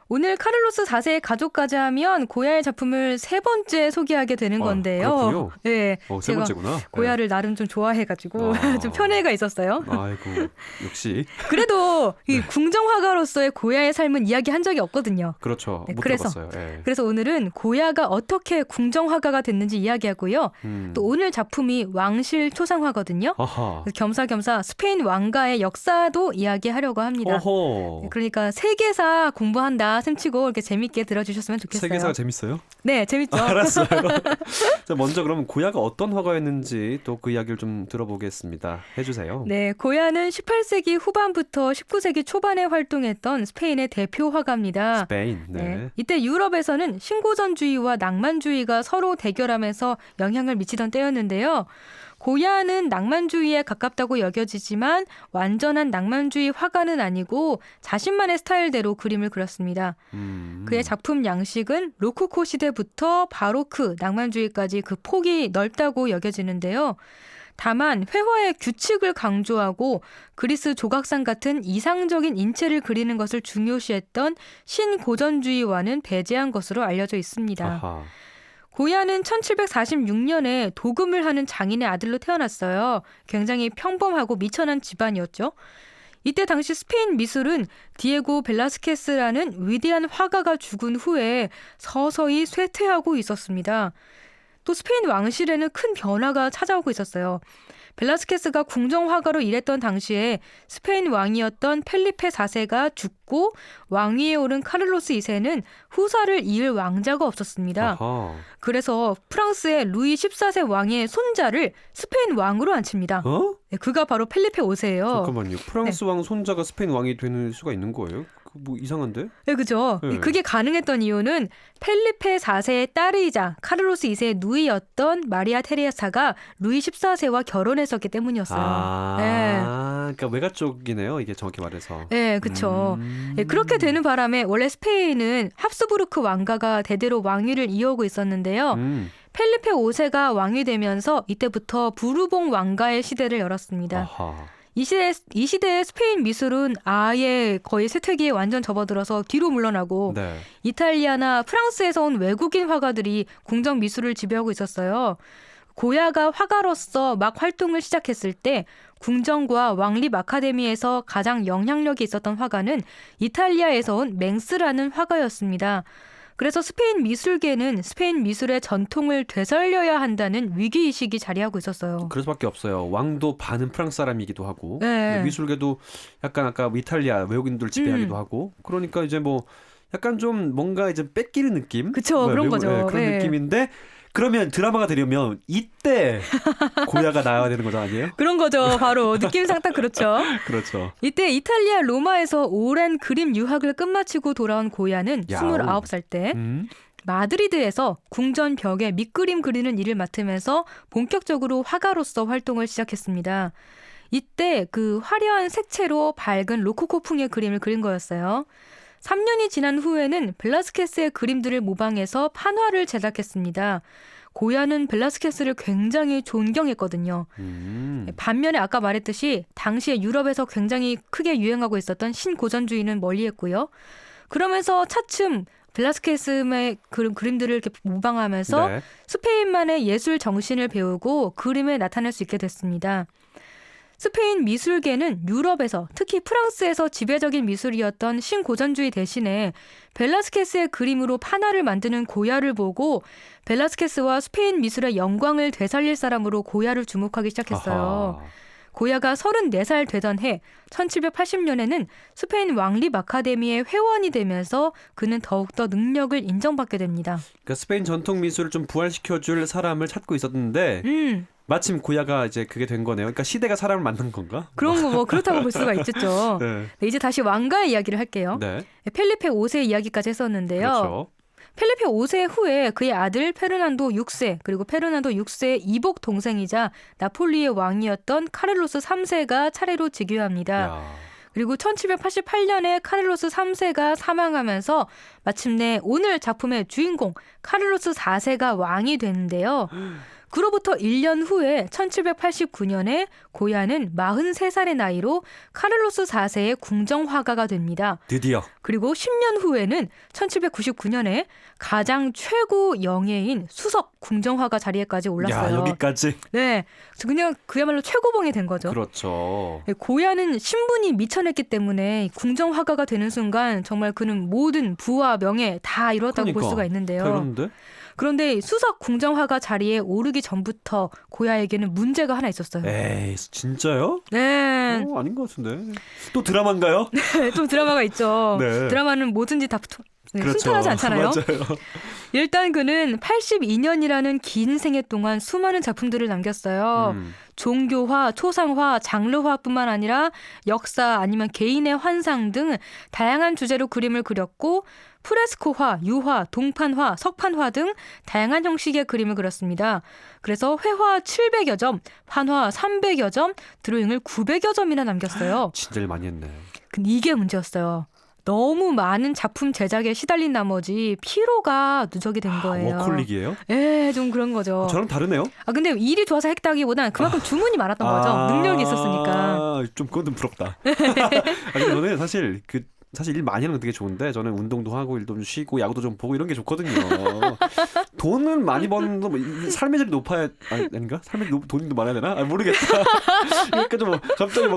오늘 카를로스 4세의 가족까지 하면 고야의 작품을 세 번째 소개하게 되는 건데요. 그렇군요. 네, 세 제가 번째구나. 고야를 나름 좀 좋아해가지고 좀 편애가 있었어요. 아이고, 역시. 그래도 이 궁정화가로서의 고야의 삶은 이야기한 적이 없거든요. 그렇죠. 네, 못 그래서 들어봤어요. 예. 그래서 오늘은 고야가 어떻게 궁정화가가 됐는지 이야기하고요. 또 오늘 작품이 왕실 초상화거든요. 아하. 그래서 겸사겸사 스페인 왕가의 역사도 이야기하려고 합니다. 어허. 네, 그러니까 세계사 공부한다 셈치고 이렇게 재밌게 들어주셨으면 좋겠어요. 세계사가 재밌어요? 네, 재밌죠. 알았어요. 자, 먼저 그럼 고야가 어떤 화가였는지 또 그 이야기를 좀 들어보겠습니다. 해주세요. 네, 고야는 18세기 후반부터 19세기 초반에 활동했던 스페인의 대표 화가입니다. 스페인. 네. 네, 이때 유럽에서는 신고전주의와 낭만주의가 서로 대결하면서 영향을 미치던 때였는데요. 고야는 낭만주의에 가깝다고 여겨지지만 완전한 낭만주의 화가는 아니고 자신만의 스타일대로 그림을 그렸습니다. 그의 작품 양식은 로코코 시대부터 바로크, 낭만주의까지 그 폭이 넓다고 여겨지는데요. 다만 회화의 규칙을 강조하고 그리스 조각상 같은 이상적인 인체를 그리는 것을 중요시했던 신고전주의와는 배제한 것으로 알려져 있습니다. 아하. 고야는 1746년에 도금을 하는 장인의 아들로 태어났어요. 굉장히 평범하고 미천한 집안이었죠. 이때 당시 스페인 미술은 디에고 벨라스케스라는 위대한 화가가 죽은 후에 서서히 쇠퇴하고 있었습니다. 또 스페인 왕실에는 큰 변화가 찾아오고 있었어요. 벨라스케스가 궁정화가로 일했던 당시에 스페인 왕이었던 펠리페 4세가 죽고 왕위에 오른 카를로스 2세는 후사를 이을 왕자가 없었습니다. 아하. 그래서 프랑스의 루이 14세 왕의 손자를 스페인 왕으로 앉힙니다. 어? 네, 그가 바로 펠리페 5세예요. 잠깐만요. 프랑스 왕 손자가 스페인 왕이 되는 수가 있는 거예요? 뭐 이상한데? 네, 그죠. 네. 그게 가능했던 이유는 펠리페 4세의 딸이자 카를로스 2세의 누이였던 마리아 테레사가 루이 14세와 결혼했었기 때문이었어요. 네. 그러니까 외가 쪽이네요. 이게 정확히 말해서. 네, 그렇죠. 네, 그렇게 되는 바람에 원래 스페인은 합스부르크 왕가가 대대로 왕위를 이어오고 있었는데요. 펠리페 5세가 왕이 되면서 이때부터 부르봉 왕가의 시대를 열었습니다. 아하. 이 시대의 스페인 미술은 아예 거의 쇠퇴기에 완전 접어들어서 뒤로 물러나고 네. 이탈리아나 프랑스에서 온 외국인 화가들이 궁정 미술을 지배하고 있었어요. 고야가 화가로서 막 활동을 시작했을 때 궁정과 왕립 아카데미에서 가장 영향력이 있었던 화가는 이탈리아에서 온 맹스라는 화가였습니다. 그래서 스페인 미술계는 스페인 미술의 전통을 되살려야 한다는 위기의식이 자리하고 있었어요. 그럴 수밖에 없어요. 왕도 반은 프랑스 사람이기도 하고 네. 미술계도 약간 아까 이탈리아 외국인들 지배하기도 하고 그러니까 이제 뭐 약간 좀 뭔가 이제 뺏기는 느낌? 그쵸, 그런 거죠. 그런 네. 느낌인데 그러면 드라마가 되려면 이때 고야가 나와야 되는 거죠, 아니에요? 그런 거죠. 바로 느낌상 딱 그렇죠. 그렇죠. 이때 이탈리아 로마에서 오랜 그림 유학을 끝마치고 돌아온 고야는 야오. 29살 때 마드리드에서 궁전 벽에 밑그림 그리는 일을 맡으면서 본격적으로 화가로서 활동을 시작했습니다. 이때 그 화려한 색채로 밝은 로코코풍의 그림을 그린 거였어요. 3년이 지난 후에는 벨라스케스의 그림들을 모방해서 판화를 제작했습니다. 고야는 벨라스케스를 굉장히 존경했거든요. 반면에 아까 말했듯이 당시에 유럽에서 굉장히 크게 유행하고 있었던 신고전주의는 멀리했고요. 그러면서 차츰 벨라스케스의 그림들을 이렇게 모방하면서 네. 스페인만의 예술 정신을 배우고 그림에 나타낼 수 있게 됐습니다. 스페인 미술계는 유럽에서 특히 프랑스에서 지배적인 미술이었던 신고전주의 대신에 벨라스케스의 그림으로 판화를 만드는 고야를 보고 벨라스케스와 스페인 미술의 영광을 되살릴 사람으로 고야를 주목하기 시작했어요. 아하. 고야가 34살 되던 해 1780년에는 스페인 왕립 아카데미의 회원이 되면서 그는 더욱더 능력을 인정받게 됩니다. 그러니까 스페인 전통 미술을 좀 부활시켜줄 사람을 찾고 있었는데 마침 고야가 이제 그게 된 거네요. 그러니까 시대가 사람을 만든 건가? 그런 거 뭐 그렇다고 볼 수가 있겠죠. 네. 네, 이제 다시 왕가의 이야기를 할게요. 네. 펠리페 5세 이야기까지 했었는데요. 그렇죠. 펠리페 5세 후에 그의 아들 페르난도 6세 그리고 페르난도 6세의 이복 동생이자 나폴리의 왕이었던 카를로스 3세가 차례로 즉위합니다. 야. 그리고 1788년에 카를로스 3세가 사망하면서 마침내 오늘 작품의 주인공 카를로스 4세가 왕이 되는데요. 그로부터 1년 후에 1789년에 고야는 43살의 나이로 카를로스 4세의 궁정화가가 됩니다. 드디어. 그리고 10년 후에는 1799년에 가장 최고 영예인 수석 궁정화가 자리에까지 올랐어요. 야, 여기까지. 네, 그래서 그냥 그야말로 최고봉이 된 거죠. 그렇죠. 고야는 신분이 미천했기 때문에 궁정화가가 되는 순간 정말 그는 모든 부와 명예 다 이뤘다고 볼 수가 있는데요. 그런데? 그런데 수석 궁정화가 자리에 오르기 전부터 고야에게는 문제가 하나 있었어요. 에이, 진짜요? 네, 아닌 것 같은데. 또 드라마인가요? 또 드라마가 있죠. 네. 드라마는 뭐든지 다 그렇죠. 순탄하지 않잖아요. 맞아요. 일단 그는 82년이라는 긴 생애 동안 수많은 작품들을 남겼어요. 종교화, 초상화, 장르화뿐만 아니라 역사 아니면 개인의 환상 등 다양한 주제로 그림을 그렸고 프레스코화, 유화, 동판화, 석판화 등 다양한 형식의 그림을 그렸습니다. 그래서 회화 700여 점, 판화 300여 점, 드로잉을 900여 점이나 남겼어요. 진짜 일 많이 했네. 근데 이게 문제였어요. 너무 많은 작품 제작에 시달린 나머지 피로가 누적이 된 거예요. 워컬릭이에요? 예, 좀 그런 거죠. 저랑 다르네요. 근데 일이 좋아서 했다기보다는 그만큼 주문이 많았던 거죠. 능력이 있었으니까. 좀 그건 좀 부럽다. 저는 사실 일 많이 하는 거 되게 좋은데 저는 운동도 하고 일도 좀 쉬고 야구도 좀 보고 이런 게 좋거든요. 돈은 많이 버는 뭐 삶의 질이 높아야 아닌가? 돈이 더 많아야 되나? 모르겠다. 그러니까 좀 갑자기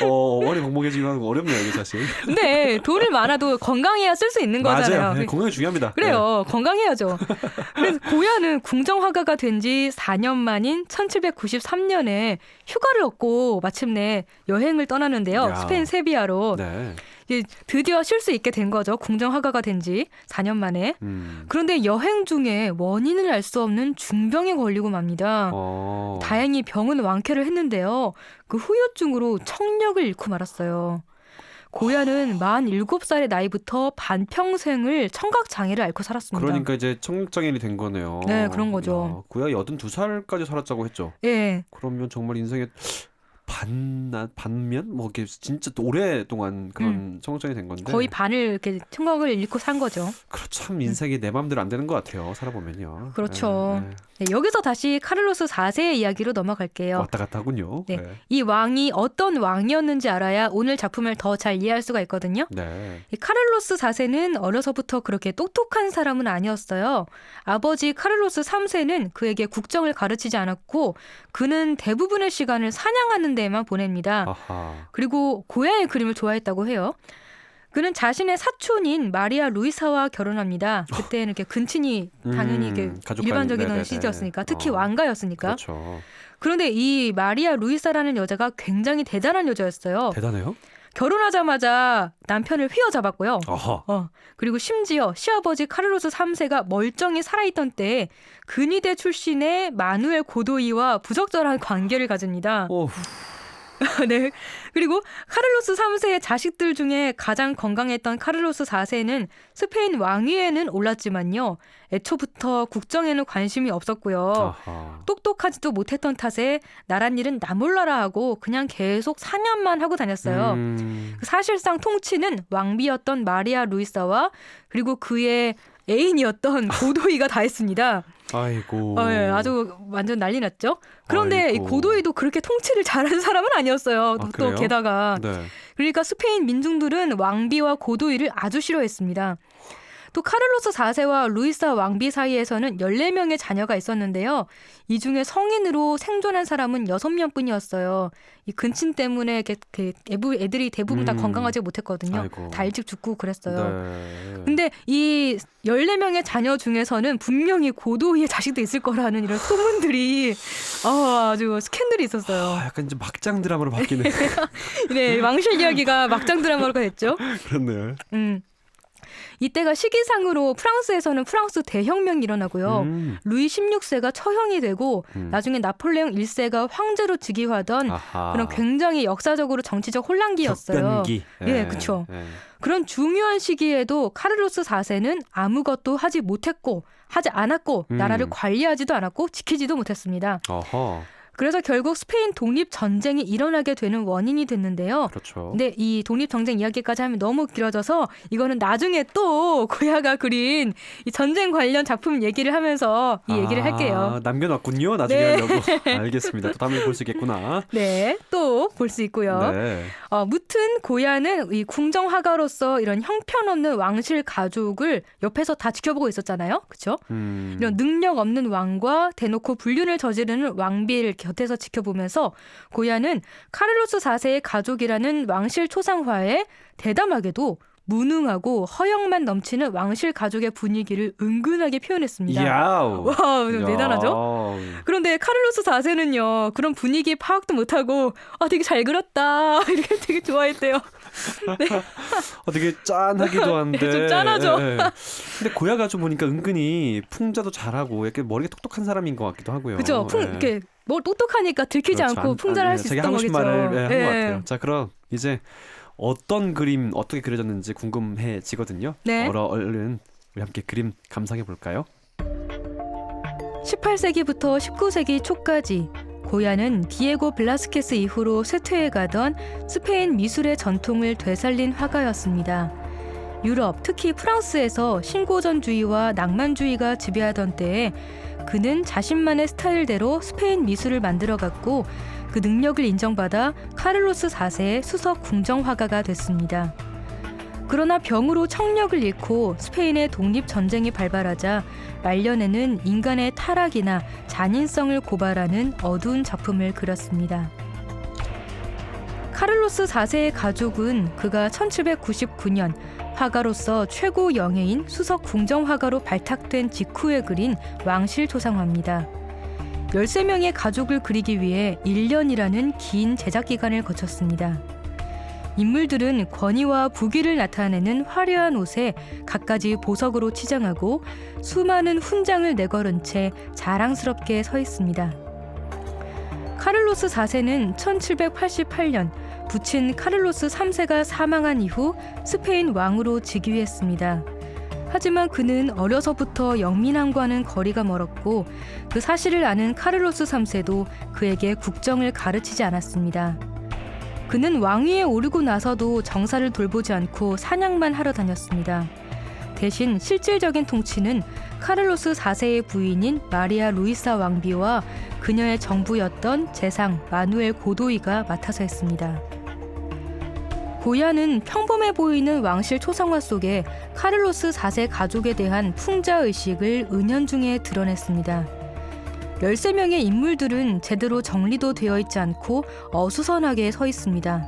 어머니 멍멍해지고 하는 거 어렵네요, 이게 사실. 근데 돈을 많아도 건강해야 쓸 수 있는 거잖아요. 맞아요. 네, 건강이 중요합니다. 그래요. 네. 건강해야죠. 그래서 고야는 궁정화가가 된 지 4년 만인 1793년에 휴가를 얻고 마침내 여행을 떠나는데요. 야. 스페인 세비야로. 네. 드디어 쉴 수 있게 된 거죠. 궁정화가가 된 지 4년 만에. 그런데 여행 중에 원인을 알 수 없는 중병에 걸리고 맙니다. 다행히 병은 완쾌를 했는데요. 그 후유증으로 청력을 잃고 말았어요. 고야는 47살의 나이부터 반평생을 청각장애를 앓고 살았습니다. 그러니까 이제 청력장애인이 된 거네요. 네, 그런 거죠. 고야 82살까지 살았다고 했죠. 네. 그러면 정말 인생의 반면? 뭐 이렇게 진짜 오랫동안 그런 청력장애 된 건데 거의 반을 이렇게 청각을 잃고 산 거죠. 그렇죠. 참 인생이 내 마음대로 안 되는 것 같아요. 살아보면요. 그렇죠. 네, 여기서 다시 카를로스 4세의 이야기로 넘어갈게요. 왔다 갔다 하군요. 네. 이 왕이 어떤 왕이었는지 알아야 오늘 작품을 더 잘 이해할 수가 있거든요. 네. 이 카를로스 4세는 어려서부터 그렇게 똑똑한 사람은 아니었어요. 아버지 카를로스 3세는 그에게 국정을 가르치지 않았고 그는 대부분의 시간을 사냥하는 데에만 보냅니다. 아하. 그리고 고야의 그림을 좋아했다고 해요. 그는 자신의 사촌인 마리아 루이사와 결혼합니다. 그때는 이렇게 근친이 당연히 이게 일반적인 시대였으니까, 특히 왕가였으니까. 그렇죠. 그런데 이 마리아 루이사라는 여자가 굉장히 대단한 여자였어요. 대단해요? 결혼하자마자 남편을 휘어잡았고요. 아하. 그리고 심지어 시아버지 카를로스 3세가 멀쩡히 살아있던 때에 근위대 출신의 마누엘 고도이와 부적절한 관계를 가집니다. 네. 그리고 카를로스 3세의 자식들 중에 가장 건강했던 카를로스 4세는 스페인 왕위에는 올랐지만요. 애초부터 국정에는 관심이 없었고요. 아하. 똑똑하지도 못했던 탓에 나란 일은 나 몰라라 하고 그냥 계속 사냥만 하고 다녔어요. 사실상 통치는 왕비였던 마리아 루이사와 그리고 그의 애인이었던 고도이가 다 했습니다. 아이고. 네, 아주 완전 난리 났죠. 그런데 아이고. 이 고도이도 그렇게 통치를 잘하는 사람은 아니었어요. 또 게다가. 네. 그러니까 스페인 민중들은 왕비와 고도이를 아주 싫어했습니다. 또 카를로스 4세와 루이사 왕비 사이에서는 14명의 자녀가 있었는데요. 이 중에 성인으로 생존한 사람은 6명뿐이었어요. 이 근친 때문에 애들이 대부분 다 건강하지 못했거든요. 아이고. 다 일찍 죽고 그랬어요. 네. 근데 이 14명의 자녀 중에서는 분명히 고도희의 자식도 있을 거라는 이런 소문들이 아주 스캔들이 있었어요. 약간 이제 막장 드라마로 바뀌네. 네, 왕실 이야기가 막장 드라마가 됐죠. 그렇네. 이때가 시기상으로 프랑스에서는 프랑스 대혁명이 일어나고요. 루이 16세가 처형이 되고 나중에 나폴레옹 1세가 황제로 즉위하던 아하. 그런 굉장히 역사적으로 정치적 혼란기였어요. 격변기. 예, 그렇죠. 그런 중요한 시기에도 카를로스 4세는 아무것도 하지 못했고 하지 않았고 나라를 관리하지도 않았고 지키지도 못했습니다. 어허. 그래서 결국 스페인 독립전쟁이 일어나게 되는 원인이 됐는데요. 그렇죠. 근데 이 독립전쟁 이야기까지 하면 너무 길어져서 이거는 나중에 또 고야가 그린 이 전쟁 관련 작품 얘기를 하면서 이 얘기를 할게요. 남겨놨군요. 나중에 네. 하려고. 알겠습니다. 또 다음에 볼 수 있겠구나. 네, 또 볼 수 있고요. 네. 무튼 고야는 이 궁정화가로서 이런 형편없는 왕실 가족을 옆에서 다 지켜보고 있었잖아요. 그렇죠? 이런 능력 없는 왕과 대놓고 불륜을 저지르는 왕비를 곁에서 지켜보면서 고야는 카를로스 4세의 가족이라는 왕실 초상화에 대담하게도 무능하고 허영만 넘치는 왕실 가족의 분위기를 은근하게 표현했습니다. 야우. 와, 대단하죠? 그런데 카를로스 4세는요, 그런 분위기 파악도 못하고, 되게 잘 그렸다. 이렇게 되게 좋아했대요. 네. 되게 짠하기도 한데. 좀 짠하죠. 네. 근데 고야 가족 보니까 은근히 풍자도 잘하고 약간 머리가 똑똑한 사람인 것 같기도 하고요. 그죠? 이렇게 뭐 똑똑하니까 들키지 그렇죠. 않고 풍자를 할 수 자기 있었던 하고 싶은 거겠죠. 말을 한 것 같아요. 자, 그럼 이제 어떤 그림 어떻게 그려졌는지 궁금해지거든요. 네. 얼른 우리 함께 그림 감상해 볼까요? 18세기부터 19세기 초까지 고야는 디에고 블라스케스 이후로 쇠퇴해가던 스페인 미술의 전통을 되살린 화가였습니다. 유럽, 특히 프랑스에서 신고전주의와 낭만주의가 지배하던 때에 그는 자신만의 스타일대로 스페인 미술을 만들어갔고 그 능력을 인정받아 카를로스 4세의 수석 궁정화가가 됐습니다. 그러나 병으로 청력을 잃고 스페인의 독립전쟁이 발발하자 말년에는 인간의 타락이나 잔인성을 고발하는 어두운 작품을 그렸습니다. 카를로스 4세의 가족은 그가 1799년 화가로서 최고 영예인 수석 궁정화가로 발탁된 직후에 그린 왕실 초상화입니다. 13명의 가족을 그리기 위해 1년이라는 긴 제작 기간을 거쳤습니다. 인물들은 권위와 부귀를 나타내는 화려한 옷에 갖가지 보석으로 치장하고 수많은 훈장을 내걸은 채 자랑스럽게 서 있습니다. 카를로스 4세는 1788년 부친 카를로스 3세가 사망한 이후 스페인 왕으로 즉위했습니다. 하지만 그는 어려서부터 영민함과는 거리가 멀었고 그 사실을 아는 카를로스 3세도 그에게 국정을 가르치지 않았습니다. 그는 왕위에 오르고 나서도 정사를 돌보지 않고 사냥만 하러 다녔습니다. 대신 실질적인 통치는 카를로스 4세의 부인인 마리아 루이사 왕비와 그녀의 정부였던 재상 마누엘 고도이가 맡아서 했습니다. 고야는 평범해 보이는 왕실 초상화 속에 카를로스 4세 가족에 대한 풍자의식을 은연중에 드러냈습니다. 13명의 인물들은 제대로 정리도 되어 있지 않고 어수선하게 서 있습니다.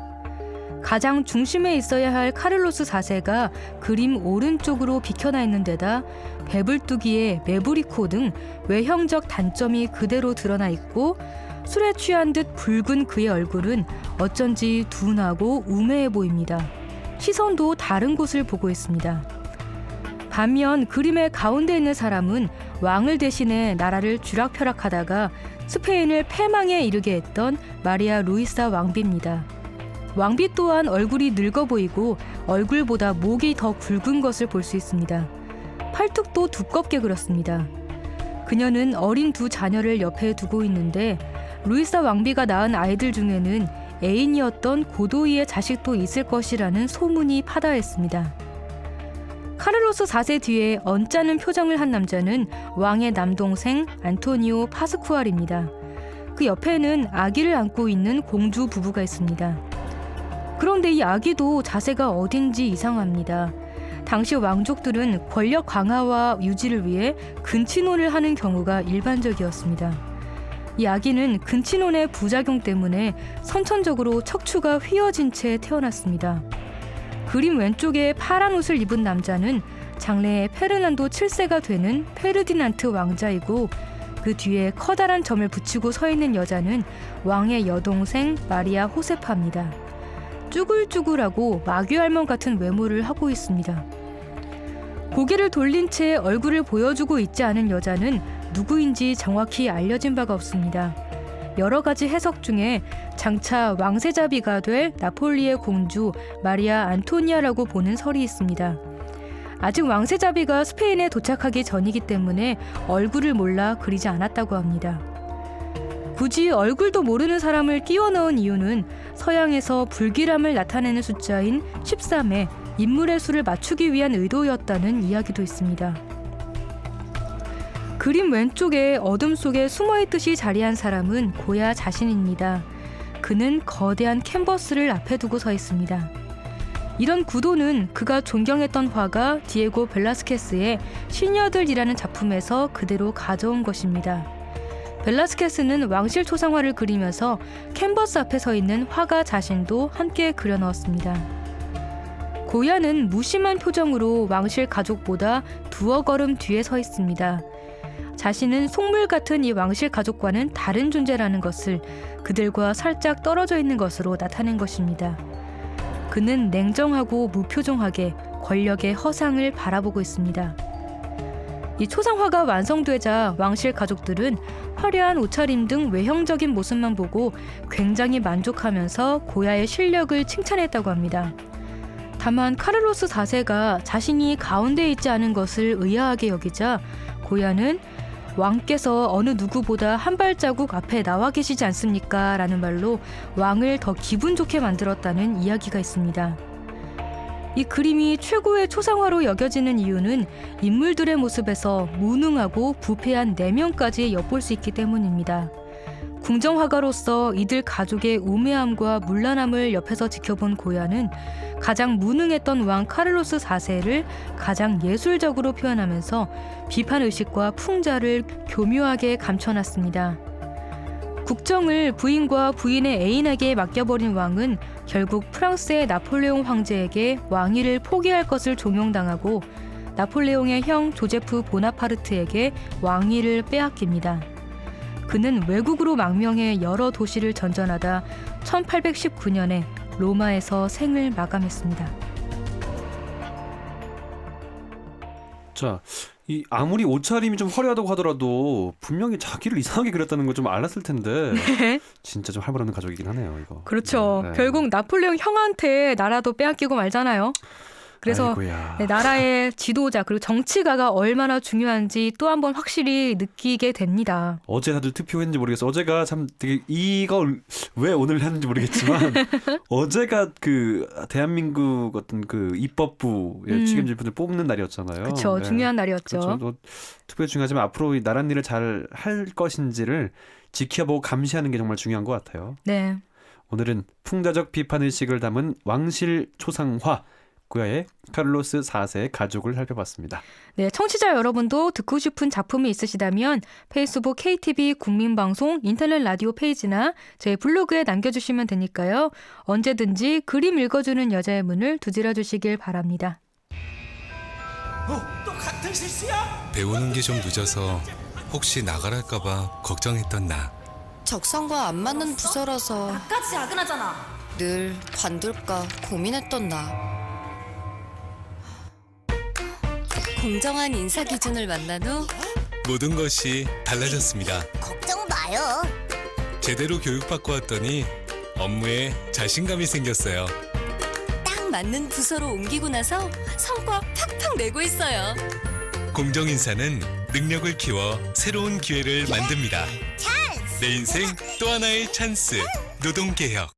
가장 중심에 있어야 할 카를로스 4세가 그림 오른쪽으로 비켜나 있는 데다 배불뚝이에 메부리코 등 외형적 단점이 그대로 드러나 있고 술에 취한 듯 붉은 그의 얼굴은 어쩐지 둔하고 우매해 보입니다. 시선도 다른 곳을 보고 있습니다. 반면 그림의 가운데 있는 사람은 왕을 대신해 나라를 쥐락펴락하다가 스페인을 패망에 이르게 했던 마리아 루이사 왕비입니다. 왕비 또한 얼굴이 늙어 보이고 얼굴보다 목이 더 굵은 것을 볼 수 있습니다. 팔뚝도 두껍게 그렸습니다. 그녀는 어린 두 자녀를 옆에 두고 있는데 루이사 왕비가 낳은 아이들 중에는 애인이었던 고도이의 자식도 있을 것이라는 소문이 파다했습니다. 카를로스 4세 뒤에 언짢은 표정을 한 남자는 왕의 남동생 안토니오 파스쿠알입니다. 그 옆에는 아기를 안고 있는 공주 부부가 있습니다. 그런데 이 아기도 자세가 어딘지 이상합니다. 당시 왕족들은 권력 강화와 유지를 위해 근친혼을 하는 경우가 일반적이었습니다. 이 아기는 근친혼의 부작용 때문에 선천적으로 척추가 휘어진 채 태어났습니다. 그림 왼쪽에 파란 옷을 입은 남자는 장래에 페르난도 7세가 되는 페르디난트 왕자이고, 그 뒤에 커다란 점을 붙이고 서 있는 여자는 왕의 여동생 마리아 호세파입니다. 쭈글쭈글하고 마귀할멈 같은 외모를 하고 있습니다. 고개를 돌린 채 얼굴을 보여주고 있지 않은 여자는 누구인지 정확히 알려진 바가 없습니다. 여러 가지 해석 중에 장차 왕세자비가 될 나폴리의 공주 마리아 안토니아라고 보는 설이 있습니다. 아직 왕세자비가 스페인에 도착하기 전이기 때문에 얼굴을 몰라 그리지 않았다고 합니다. 굳이 얼굴도 모르는 사람을 끼워 넣은 이유는 서양에서 불길함을 나타내는 숫자인 13에 인물의 수를 맞추기 위한 의도였다는 이야기도 있습니다. 그림 왼쪽에 어둠 속에 숨어있듯이 자리한 사람은 고야 자신입니다. 그는 거대한 캔버스를 앞에 두고 서 있습니다. 이런 구도는 그가 존경했던 화가 디에고 벨라스케스의 시녀들이라는 작품에서 그대로 가져온 것입니다. 벨라스케스는 왕실 초상화를 그리면서 캔버스 앞에 서 있는 화가 자신도 함께 그려넣었습니다. 고야는 무심한 표정으로 왕실 가족보다 두어 걸음 뒤에 서 있습니다. 자신은 속물 같은 이 왕실 가족과는 다른 존재라는 것을 그들과 살짝 떨어져 있는 것으로 나타낸 것입니다. 그는 냉정하고 무표정하게 권력의 허상을 바라보고 있습니다. 이 초상화가 완성되자 왕실 가족들은 화려한 옷차림 등 외형적인 모습만 보고 굉장히 만족하면서 고야의 실력을 칭찬했다고 합니다. 다만 카를로스 4세가 자신이 가운데 있지 않은 것을 의아하게 여기자 고야는 왕께서 어느 누구보다 한 발자국 앞에 나와 계시지 않습니까? 라는 말로 왕을 더 기분 좋게 만들었다는 이야기가 있습니다. 이 그림이 최고의 초상화로 여겨지는 이유는 인물들의 모습에서 무능하고 부패한 내면까지 엿볼 수 있기 때문입니다. 궁정화가로서 이들 가족의 우매함과 문란함을 옆에서 지켜본 고야는 가장 무능했던 왕 카를로스 4세를 가장 예술적으로 표현하면서 비판의식과 풍자를 교묘하게 감춰놨습니다. 국정을 부인과 부인의 애인에게 맡겨버린 왕은 결국 프랑스의 나폴레옹 황제에게 왕위를 포기할 것을 종용당하고 나폴레옹의 형 조제프 보나파르트에게 왕위를 빼앗깁니다. 그는 외국으로 망명해 여러 도시를 전전하다 1819년에 로마에서 생을 마감했습니다. 자, 이 아무리 옷차림이 좀 화려하다고 하더라도 분명히 자기를 이상하게 그렸다는 걸 좀 알았을 텐데 네. 진짜 좀 활발한 가족이긴 하네요, 이거. 그렇죠. 네. 결국 나폴레옹 형한테 나라도 빼앗기고 말잖아요. 그래서 아이고야. 나라의 지도자 그리고 정치가가 얼마나 중요한지 또 한 번 확실히 느끼게 됩니다. 어제 다들 투표했는지 모르겠어. 어제가 참 되게 이걸 왜 오늘 했는지 모르겠지만 어제가 그 대한민국 어떤 그 입법부의 책임질 분들 뽑는 날이었잖아요. 그렇죠. 네. 중요한 날이었죠. 그렇죠. 투표 중요하지만 앞으로 이 나란 일을 잘 할 것인지를 지켜보고 감시하는 게 정말 중요한 것 같아요. 네. 오늘은 풍자적 비판의식을 담은 왕실 초상화 고야의 카를로스 4세의 가족을 살펴봤습니다. 네, 청취자 여러분도 듣고 싶은 작품이 있으시다면 페이스북 KTV 국민방송 인터넷 라디오 페이지나 제 블로그에 남겨주시면 되니까요. 언제든지 그림 읽어주는 여자의 문을 두드려 주시길 바랍니다. 또 같은 실수야? 배우는 게 좀 늦어서 혹시 나가랄까봐 걱정했던 나. 적성과 안 맞는 부서라서 나까지 야근하잖아. 늘 관둘까 고민했던 나. 공정한 인사 기준을 만난 후 모든 것이 달라졌습니다. 걱정 마요. 제대로 교육받고 왔더니 업무에 자신감이 생겼어요. 딱 맞는 부서로 옮기고 나서 성과 팍팍 내고 있어요. 공정인사는 능력을 키워 새로운 기회를 만듭니다. 내 인생 또 하나의 찬스. 노동개혁.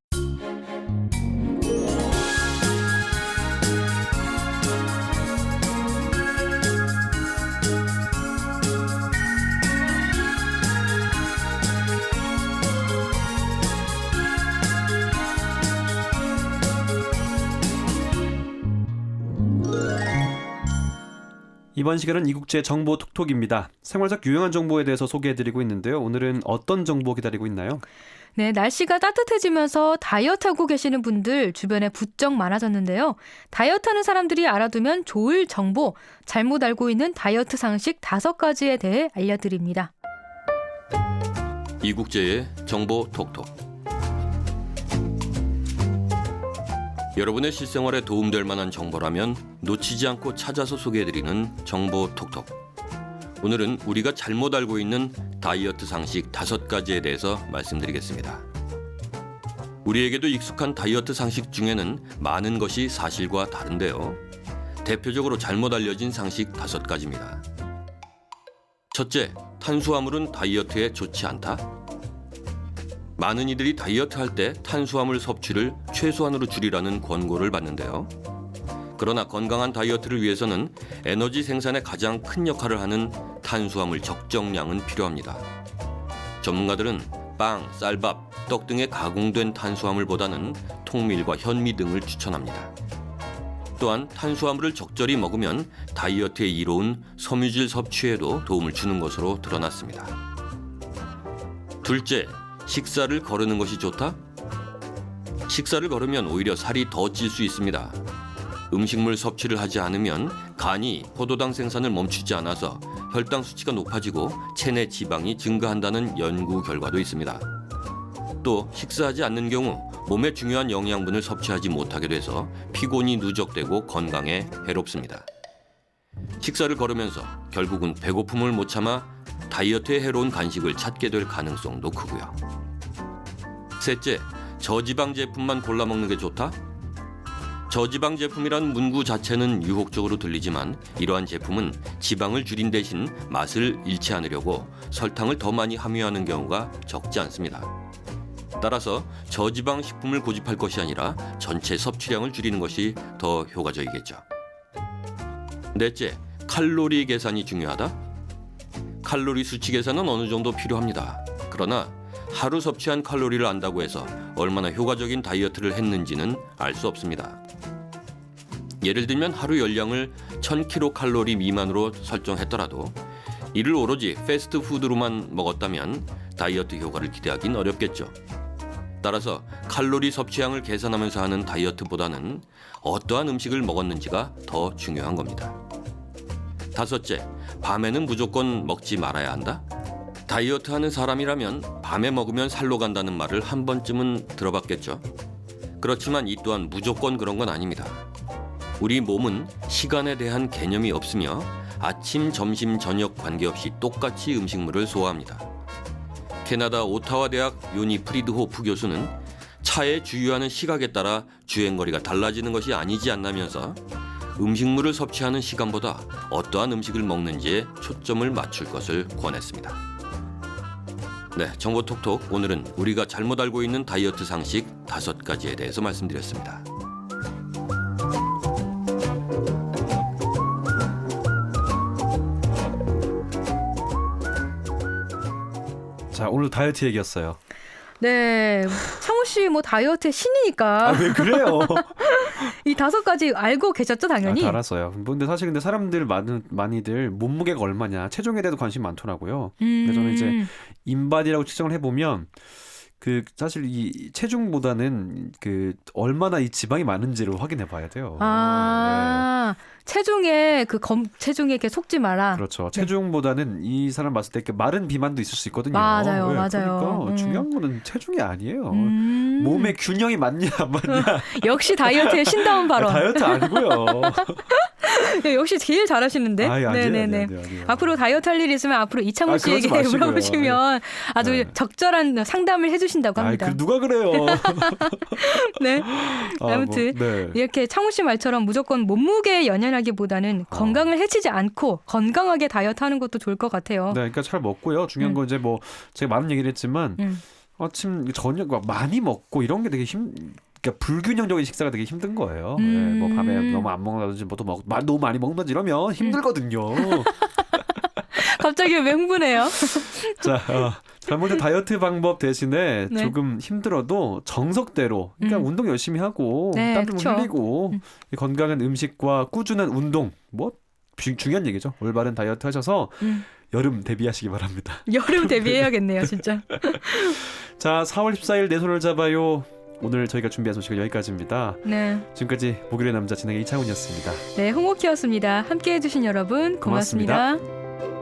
이번 시간은 이국제 정보 톡톡입니다. 생활적 유용한 정보에 대해서 소개해드리고 있는데요. 오늘은 어떤 정보 기다리고 있나요? 네, 날씨가 따뜻해지면서 다이어트하고 계시는 분들 주변에 부쩍 많아졌는데요. 다이어트하는 사람들이 알아두면 좋을 정보, 잘못 알고 있는 다이어트 상식 5가지에 대해 알려드립니다. 이국제의 정보 톡톡. 여러분의 실생활에 도움될 만한 정보라면 놓치지 않고 찾아서 소개해드리는 정보 톡톡. 오늘은 우리가 잘못 알고 있는 다이어트 상식 5가지에 대해서 말씀드리겠습니다. 우리에게도 익숙한 다이어트 상식 중에는 많은 것이 사실과 다른데요. 대표적으로 잘못 알려진 상식 5가지입니다. 첫째, 탄수화물은 다이어트에 좋지 않다. 많은 이들이 다이어트할 때 탄수화물 섭취를 최소한으로 줄이라는 권고를 받는데요. 그러나 건강한 다이어트를 위해서는 에너지 생산에 가장 큰 역할을 하는 탄수화물 적정량은 필요합니다. 전문가들은 빵, 쌀밥, 떡 등의 가공된 탄수화물보다는 통밀과 현미 등을 추천합니다. 또한 탄수화물을 적절히 먹으면 다이어트에 이로운 섬유질 섭취에도 도움을 주는 것으로 드러났습니다. 둘째, 식사를 거르는 것이 좋다? 식사를 거르면 오히려 살이 더 찔 수 있습니다. 음식물 섭취를 하지 않으면 간이 포도당 생산을 멈추지 않아서 혈당 수치가 높아지고 체내 지방이 증가한다는 연구 결과도 있습니다. 또 식사하지 않는 경우 몸에 중요한 영양분을 섭취하지 못하게 돼서 피곤이 누적되고 건강에 해롭습니다. 식사를 거르면서 결국은 배고픔을 못 참아 다이어트에 해로운 간식을 찾게 될 가능성도 크고요. 셋째, 저지방 제품만 골라 먹는 게 좋다? 저지방 제품이란 문구 자체는 유혹적으로 들리지만 이러한 제품은 지방을 줄인 대신 맛을 잃지 않으려고 설탕을 더 많이 함유하는 경우가 적지 않습니다. 따라서 저지방 식품을 고집할 것이 아니라 전체 섭취량을 줄이는 것이 더 효과적이겠죠. 넷째, 칼로리 계산이 중요하다? 칼로리 수치 계산은 어느 정도 필요합니다. 그러나 하루 섭취한 칼로리를 안다고 해서 얼마나 효과적인 다이어트를 했는지는 알 수 없습니다. 예를 들면 하루 열량을 1000kcal 미만으로 설정했더라도 이를 오로지 패스트푸드로만 먹었다면 다이어트 효과를 기대하긴 어렵겠죠. 따라서 칼로리 섭취량을 계산하면서 하는 다이어트보다는 어떠한 음식을 먹었는지가 더 중요한 겁니다. 다섯째, 밤에는 무조건 먹지 말아야 한다? 다이어트하는 사람이라면 밤에 먹으면 살로 간다는 말을 한 번쯤은 들어봤겠죠. 그렇지만 이 또한 무조건 그런 건 아닙니다. 우리 몸은 시간에 대한 개념이 없으며 아침, 점심, 저녁 관계없이 똑같이 음식물을 소화합니다. 캐나다 오타와 대학 요니 프리드호프 교수는 차에 주유하는 시각에 따라 주행거리가 달라지는 것이 아니지 않나면서 음식물을 섭취하는 시간보다 어떠한 음식을 먹는지에 초점을 맞출 것을 권했습니다. 네, 정보 톡톡 오늘은 우리가 잘못 알고 있는 다이어트 상식 5가지에 대해서 말씀드렸습니다. 자, 오늘 다이어트 얘기였어요. 네, 창우 씨 뭐 다이어트의 신이니까. 아, 왜 그래요? 이 5가지 알고 계셨죠, 당연히? 다 알았어요. 근데 사실 사람들 많이들 몸무게가 얼마냐, 체중에 대해서 관심이 많더라고요. 근데 저는 이제 인바디라고 측정을 해보면 사실 이 체중보다는 얼마나 이 지방이 많은지를 확인해 봐야 돼요. 아, 네. 체중에 체중에 이렇게 속지 마라. 그렇죠. 체중보다는 이 사람 봤을 때 이렇게 마른 비만도 있을 수 있거든요. 맞아요, 네, 맞아요. 그러니까 중요한 거는 체중이 아니에요. 몸의 균형이 맞냐 안 맞냐. 역시 다이어트의 신다운 발언. 다이어트 아니고요. 네, 역시 제일 잘하시는데. 네네네. 앞으로 다이어트 할 일이 있으면 앞으로 이창훈 씨에게 물어보시면 아주 적절한 상담을 해주신다고 합니다. 누가 그래요? 네. 아무튼 이렇게 창훈 씨 말처럼 무조건 몸무게에 연연하기보다는 건강을 해치지 않고 건강하게 다이어트하는 것도 좋을 것 같아요. 네, 그러니까 잘 먹고요. 중요한 건 이제 제가 많은 얘기를 했지만 아침 저녁 많이 먹고 이런 게 되게 그러니까 불균형적인 식사가 되게 힘든 거예요. 네, 밤에 너무 안 먹는다든지 너무 많이 먹는다든지 이러면 힘들거든요. 갑자기 왜 흥분해요? 자, 잘못된 다이어트 방법 대신에 조금 힘들어도 정석대로 그러니까 운동 열심히 하고 땀 좀 흘리고 건강한 음식과 꾸준한 운동 중요한 얘기죠. 올바른 다이어트 하셔서 여름 대비하시기 바랍니다. 여름 대비해야겠네요, 진짜. 자, 4월 14일 내 손을 잡아요. 오늘 저희가 준비한 소식은 여기까지입니다. 네. 지금까지 목요일의 남자 진행의 이창훈이었습니다. 네, 홍옥희였습니다. 함께해 주신 여러분 고맙습니다. 고맙습니다.